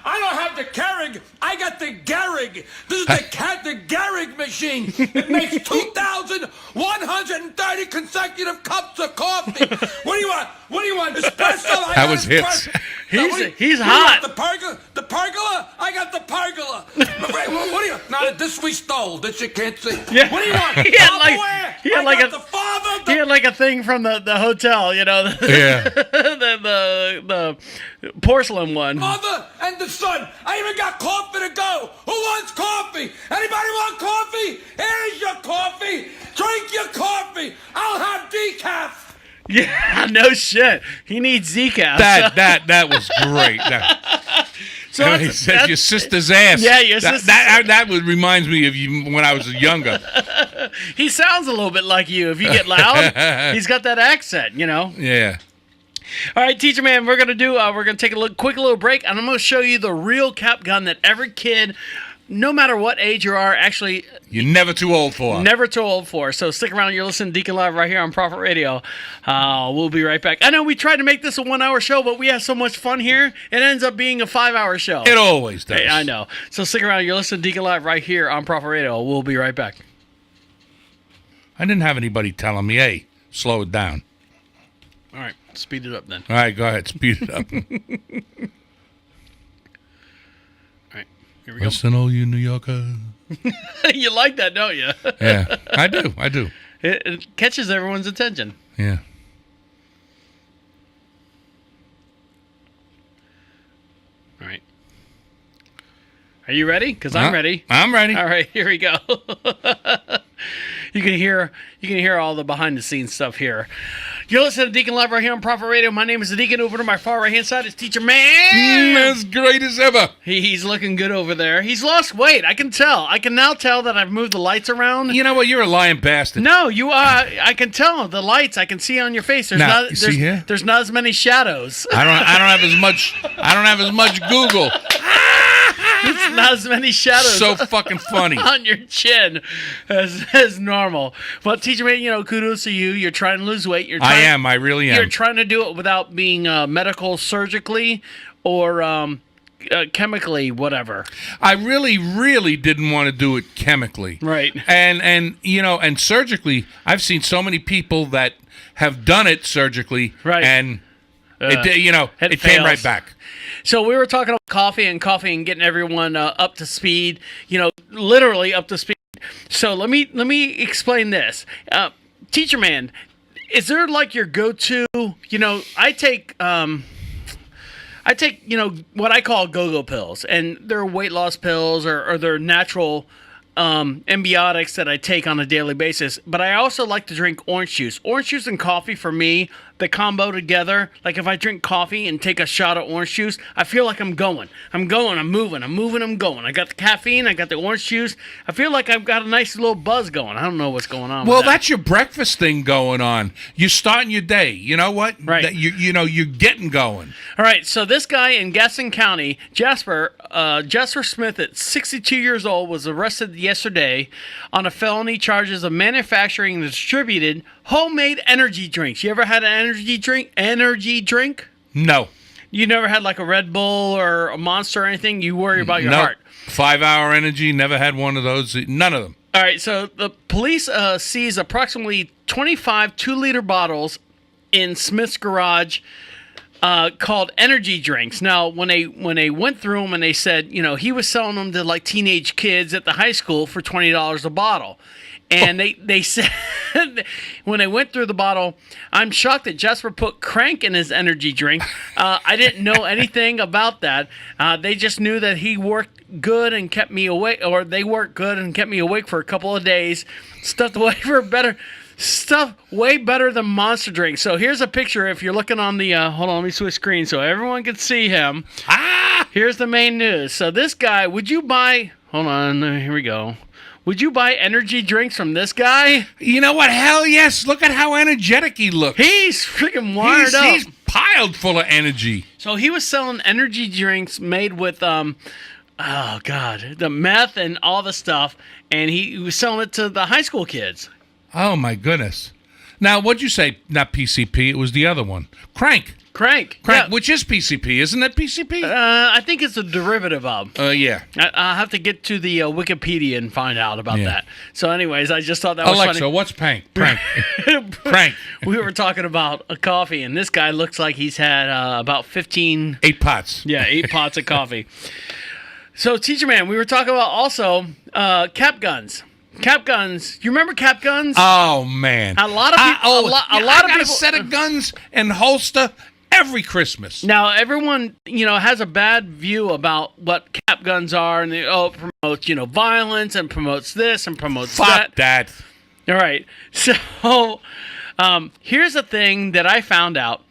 I don't have the Keurig. I got the Gehrig. This is the Gehrig machine. It makes 2,130 consecutive cups of coffee. What do you want? Espresso? That was hits. He's hot. The pergola? I got the pergola. What do you? Now this we stole. This you can't see. Yeah. What do you want? He had like a thing from the hotel, you know. Yeah. the porcelain one. Mother and the son. I even got coffee to go. Who wants coffee? Anybody want coffee? Here's your coffee. Drink your coffee. I'll have decaf. Yeah, no shit. He needs decaf. That was great. So he said your sister's ass. Yeah, your sister's ass. That reminds me of you when I was younger. He sounds a little bit like you. If you get loud, he's got that accent, you know. Yeah. All right, teacher man, we're gonna take a quick little break, and I'm gonna show you the real cap gun that every kid, no matter what age you are, actually you're never too old for. Never too old for. So stick around. You're listening to Deacon Live right here on Prophet Radio. We'll be right back. I know we tried to make this a 1 hour show, but we have so much fun here. It ends up being a 5 hour show. It always does. Hey, I know. So stick around. You're listening to Deacon Live right here on Prophet Radio. We'll be right back. I didn't have anybody telling me, hey, slow it down. All right. Speed it up then. All right, go ahead. Speed it up. All right. Here we go. Listen, all you New Yorkers. You like that, don't you? Yeah, I do. It catches everyone's attention. Yeah. All right. Are you ready? Because I'm ready. I'm ready. All right, here we go. You can hear all the behind the scenes stuff here. You're listening to Deacon Live right here on Prophet Radio. My name is the Deacon. Over to my far right hand side is Teacher-man. As great as ever. He's looking good over there. He's lost weight. I can tell. I can now tell that I've moved the lights around. You know what? You're a lying bastard. No, you are. I can tell the lights. I can see on your face. See here? There's not as many shadows. I don't have as much Google. It's not as many shadows. So fucking funny on your chin as normal. But teacher man, kudos to you. You're trying to lose weight. I really am. You're trying to do it without being medical, surgically, or chemically, whatever. I really didn't want to do it chemically. Right. And surgically, I've seen so many people that have done it surgically. Right. And it came right back. So we were talking about coffee and getting everyone up to speed, literally up to speed. So let me explain this. Teacher man, is there like your go-to, I take what I call go-go pills, and they're weight loss pills or they're natural antibiotics that I take on a daily basis. But I also like to drink orange juice. Orange juice and coffee for me, the combo together, like if I drink coffee and take a shot of orange juice, I feel like I'm going, I'm moving, I'm going. I got the caffeine, I got the orange juice. I feel like I've got a nice little buzz going. I don't know what's going on. Well, that's your breakfast thing going on. You're starting your day. You know what? Right. You're getting going. All right. So this guy in Gaston County, Jasper Smith, at 62 years old, was arrested yesterday on a felony charges of manufacturing and distributed homemade energy drinks. You ever had an energy drink? No. You never had like a Red Bull or a Monster or anything? You worry about your heart. 5 Hour Energy, never had one of those. None of them. All right, so the police seized approximately 25 2-liter bottles in Smith's garage called energy drinks. Now, when they went through them and they said, he was selling them to like teenage kids at the high school for $20 a bottle. And they said, when they went through the bottle, I'm shocked that Jesper put crank in his energy drink. I didn't know anything about that. They just knew that he worked good and kept me awake, or they worked good and kept me awake for a couple of days. Stuff way better than Monster Drink. So here's a picture. If you're looking on the, hold on, let me switch screen so everyone can see him. Here's the main news. So this guy, would you buy, hold on, here we go. Would you buy energy drinks from this guy? You know what? Hell yes. Look at how energetic he looks. He's freaking wired up. He's piled full of energy. So he was selling energy drinks made with, the meth and all the stuff, and he was selling it to the high school kids. Oh, my goodness. Now, what'd you say? Not PCP. It was the other one. Crank. Yeah. Which is PCP. Isn't that PCP? I think it's a derivative of. Yeah. I'll have to get to the Wikipedia and find out about that. So anyways, I just thought that was Alexa, funny. what's prank? Prank. We were talking about a coffee, and this guy looks like he's had about 15... 8 pots. Yeah, 8 pots of coffee. So, Teacher-man, we were talking about also cap guns. Cap guns. You remember cap guns? Oh, man. A lot of people... I got a set of guns and holster every Christmas. Now, everyone, has a bad view about what cap guns are, and it promotes, violence, and promotes this, and promotes that. Fuck that. All right. So, here's a thing that I found out.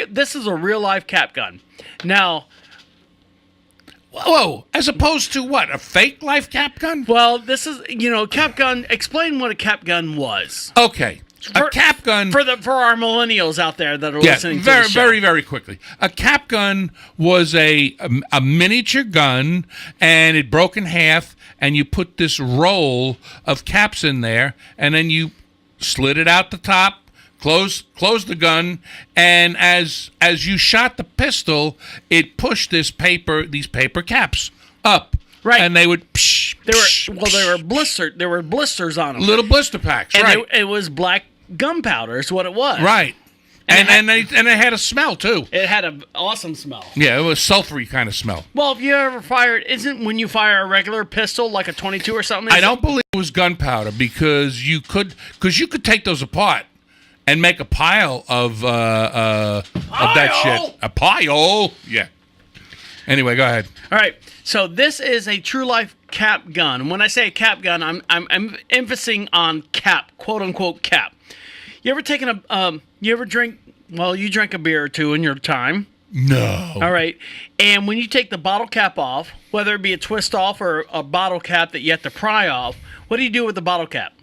This is a real-life cap gun. Now... Whoa, as opposed to what? A fake life cap gun? Well, this is, cap gun. Explain what a cap gun was. Okay. A cap gun for our millennials out there that are listening to the show. Very, very quickly. A cap gun was a miniature gun, and it broke in half, and you put this roll of caps in there, and then you slid it out the top, closed the gun, and as you shot the pistol, it pushed these paper caps up. Right. And they would they were blistered. There were blisters on them. Little blister packs, and right. It was black gunpowder is what it was. Right. And it had a smell too. It had an awesome smell. Yeah, it was sulfury kind of smell. Well, if you ever isn't when you fire a regular pistol like a 22 or something? I don't believe it was gunpowder because you could take those apart and make a pile of that shit. A pile? Yeah. Anyway, go ahead. All right. So this is a true life cap gun. And when I say cap gun, I'm emphasizing on cap, quote unquote cap. You ever you drank a beer or two in your time? No. All right. And when you take the bottle cap off, whether it be a twist off or a bottle cap that you have to pry off, what do you do with the bottle cap?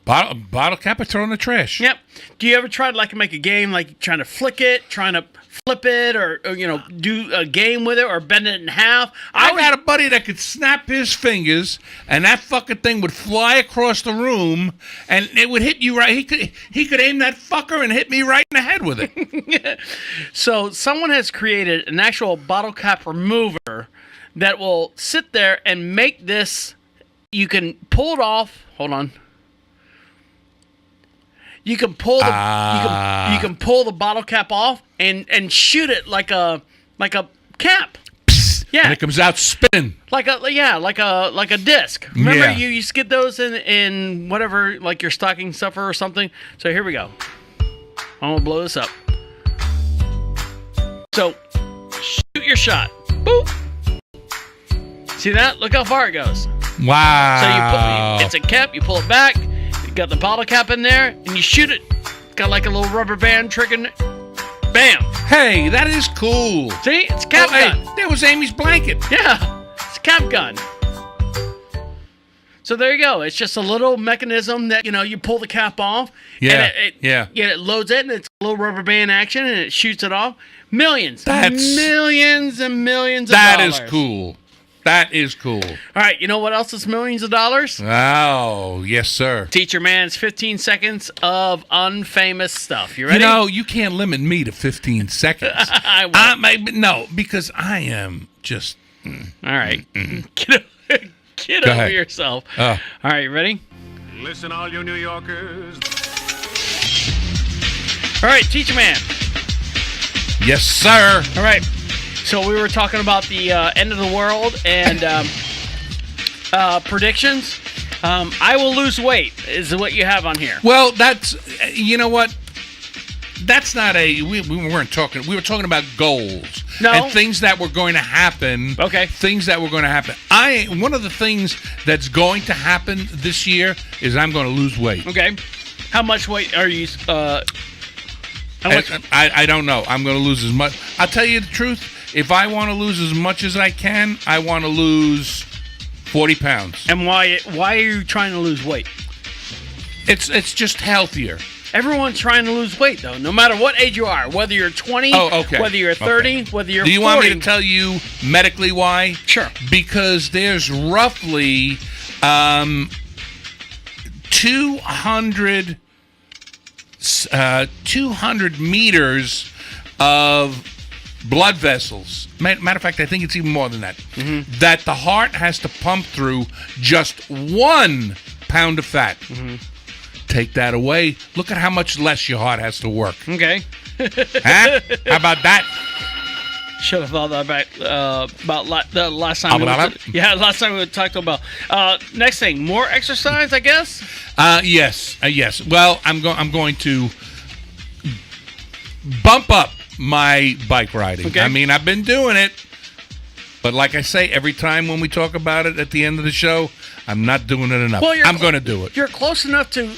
Bottle cap, I throw in the trash. Yep. Do you ever try to make a game, like trying to flick it, trying to flip it, or do a game with it, or bend it in half? I had a buddy that could snap his fingers, and that fucking thing would fly across the room, and it would hit you right. He could aim that fucker and hit me right in the head with it. So someone has created an actual bottle cap remover that will sit there and make this. You can pull it off. Hold on. You can pull the you can pull the bottle cap off and shoot it like a cap. Yeah, and it comes out spinning like a disc. Remember you used to get those in whatever, like your stocking stuffer or something. So here we go. I'm gonna blow this up. So shoot your shot. Boop. See that? Look how far it goes. Wow. So it's a cap. You pull it back. You got the bottle cap in there, and you shoot it. It's got like a little rubber band trick in it. Bam! Hey, that is cool. See? It's a cap gun. Hey, that was Amy's blanket. Yeah, it's a cap gun. So there you go. It's just a little mechanism that, you pull the cap off. Yeah, and it loads it, and it's a little rubber band action, and it shoots it off. Millions and millions of dollars. That is cool. That is cool. All right, you know what else is millions of dollars? Oh, yes, sir. Teacher-man's 15 seconds of unfamous stuff. You ready? You can't limit me to 15 seconds. I won't. No, because I am just... All right. Get over yourself. All right, you ready? Listen, all you New Yorkers. All right, Teacher-man. Yes, sir. All right. So we were talking about the end of the world and predictions. I will lose weight is what you have on here. Well, that's, you know what? That's not we weren't talking. We were talking about goals. No. And things that were going to happen. Okay. Things that were going to happen. One of the things that's going to happen this year is I'm going to lose weight. Okay. How much weight are you? I don't know. I'm going to lose as much. I'll tell you the truth. If I want to lose as much as I can, I want to lose 40 pounds. And why are you trying to lose weight? It's just healthier. Everyone's trying to lose weight, though, no matter what age you are, whether you're 20, whether you're 30, whether you're 40. Do you want me to tell you medically why? Sure. Because there's roughly 200 meters of blood vessels. Matter of fact, I think it's even more than that. Mm-hmm. That the heart has to pump through just 1 pound of fat. Mm-hmm. Take that away. Look at how much less your heart has to work. Okay. Huh? How about that? Should have thought about the last time. Last time we talked about. Next thing, more exercise, I guess. Yes. Well, I'm going to bump up my bike riding. Okay. I mean, I've been doing it, but like I say, every time when we talk about it at the end of the show, I'm not doing it enough. Well, I'm going to do it. You're close enough to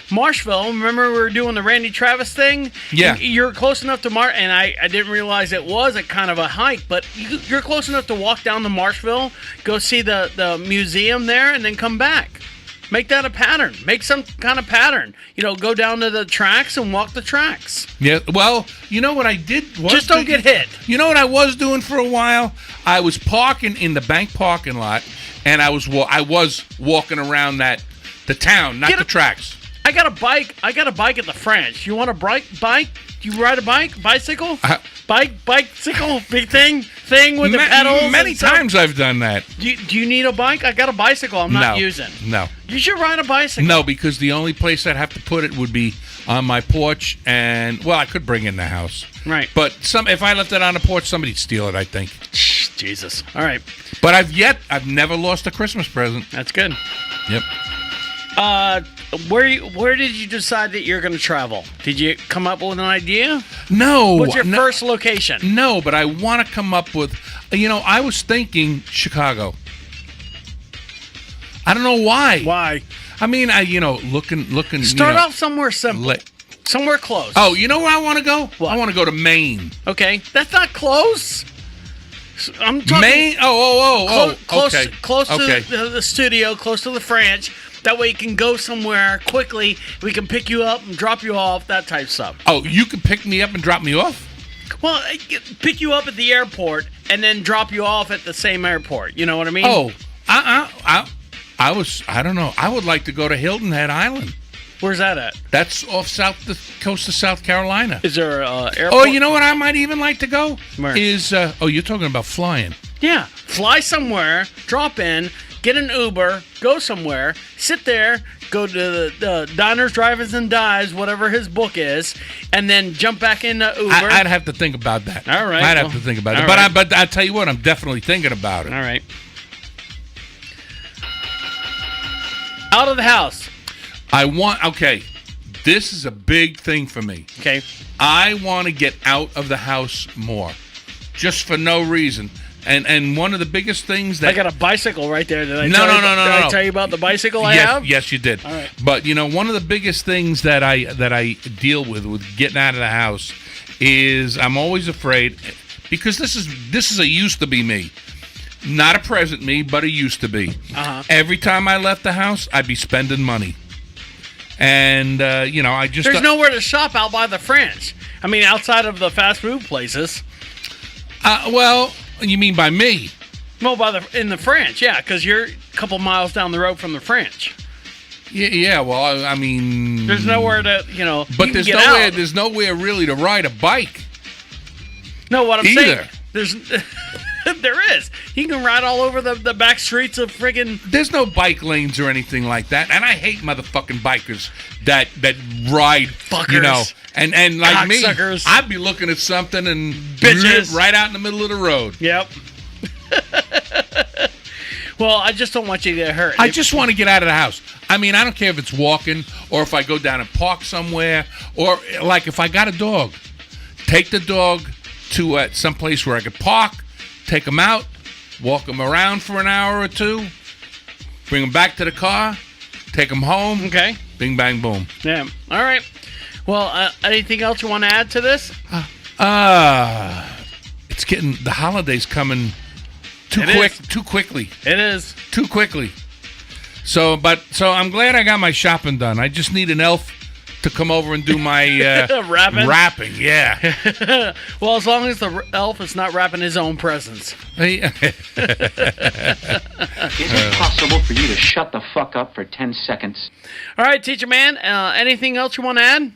Marshville. Remember we were doing the Randy Travis thing? Yeah. You're close enough to and I didn't realize it was a kind of a hike, but you're close enough to walk down to Marshville, go see the museum there, and then come back. Make that a pattern. Make some kind of pattern. Go down to the tracks and walk the tracks. Yeah. Well, you know what I did? Just don't get hit. You know what I was doing for a while? I was parking in the bank parking lot, and I was walking around the town, not the tracks. I got a bike at the French. You want a bike? Do you ride a bike? Bicycle? Bicycle? Big thing with the pedals? Many times I've done that. Do you need a bike? I got a bicycle I'm not using. No. You should ride a bicycle. No, because the only place I'd have to put it would be on my porch, and, well, I could bring it in the house. Right. But if I left it on the porch, somebody'd steal it, I think. Jesus. All right. But I've never lost a Christmas present. That's good. Yep. Where did you decide that you're going to travel? Did you come up with an idea? No. What's your first location? No, but I want to come up with, I was thinking Chicago. I don't know why. Why? I mean, looking. Start off somewhere simple. Somewhere close. Oh, you know where I want to go? What? I want to go to Maine. Okay. That's not close. I'm talking Maine? Close okay. to the studio, close to the French. That way you can go somewhere quickly. We can pick you up and drop you off, that type of stuff. Oh, you can pick me up and drop me off? Well, pick you up at the airport and then drop you off at the same airport. You know what I mean? Oh, I don't know. I would like to go to Hilton Head Island. Where's that at? That's off the coast of South Carolina. Is there an airport? Oh, you know what I might even like to go? Where? You're talking about flying. Yeah. Fly somewhere, drop in, get an Uber, go somewhere, sit there, go to the Diners, Drive-Ins, and Dives, whatever his book is, and then jump back into Uber. I'd have to think about that. All right. I'd have to think about it. But I tell you what, I'm definitely thinking about it. All right. Out of the house. This is a big thing for me. Okay. I want to get out of the house more, just for no reason. And one of the biggest things that I got a bicycle right there. Did I No. I tell you about the bicycle I have? Yes, you did. All right. But one of the biggest things that I deal with getting out of the house is I'm always afraid, because this is a used to be me. Not a present me, but a used to be. Uh-huh. Every time I left the house, I'd be spending money. And, I just... There's nowhere to shop out by the French. I mean, outside of the fast food places. Well, you mean by me? Well, in the French, yeah, because you're a couple miles down the road from the French. Yeah, well, I mean... There's nowhere to, But there's there's nowhere really to ride a bike. No, what I'm saying... There is. He can ride all over the back streets of friggin'... There's no bike lanes or anything like that, and I hate motherfucking bikers that ride, Fuckers. you know, and like me, Cocksuckers. I'd be looking at something and Bitches. right out in the middle of the road. Yep. Well, I just don't want you to get hurt. I just want to get out of the house. I mean, I don't care if it's walking or if I go down and park somewhere, or like if I got a dog, take the dog to some place where I could park, take him out, walk him around for an hour or two, bring him back to the car, take him home. Okay. Bing, bang, boom. Yeah. All right. Well, anything else you want to add to this? It's getting, the holidays coming too quickly. It is. Too quickly. So I'm glad I got my shopping done. I just need an elf to come over and do my wrapping. Yeah. Well, as long as the elf is not wrapping his own presents. Hey, Is it possible for you to shut the fuck up for 10 seconds? All right, Teacher Man, anything else you want to add?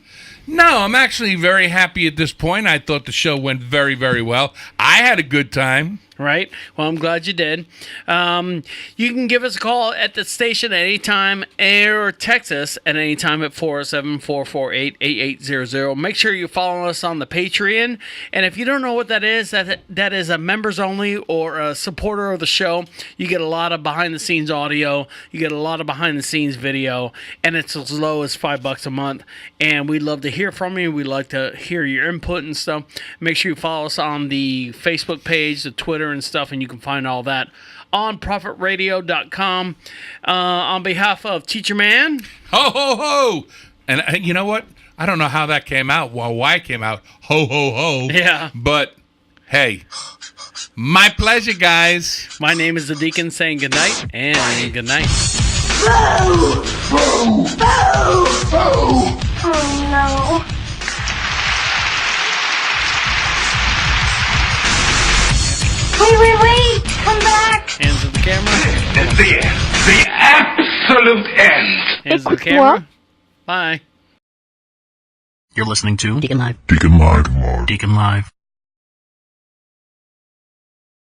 No, I'm actually very happy at this point. I thought the show went very, very well. I had a good time. Right. Well, I'm glad you did. You can give us a call at the station at any time or text us at any time at 407-448-8800. Make sure you follow us on the Patreon. And if you don't know what that is a members only or a supporter of the show. You get a lot of behind-the-scenes audio. You get a lot of behind-the-scenes video. And it's as low as $5 a month. And we'd love to hear from you. We'd like to hear your input and stuff. Make sure you follow us on the Facebook page, the Twitter, and stuff, and you can find all that on profitradio.com. On behalf of Teacher Man, Ho, ho, ho! And you know what? I don't know how that came out, why it came out. Ho, ho, ho. Yeah. But, hey, my pleasure, guys. My name is the Deacon saying goodnight and goodnight. Oh no. Wait, come back. Hands to the camera. This is the end. The absolute end. Hands to the camera. Bye. You're listening to Deacon Live. DeaconLive. Deacon Live.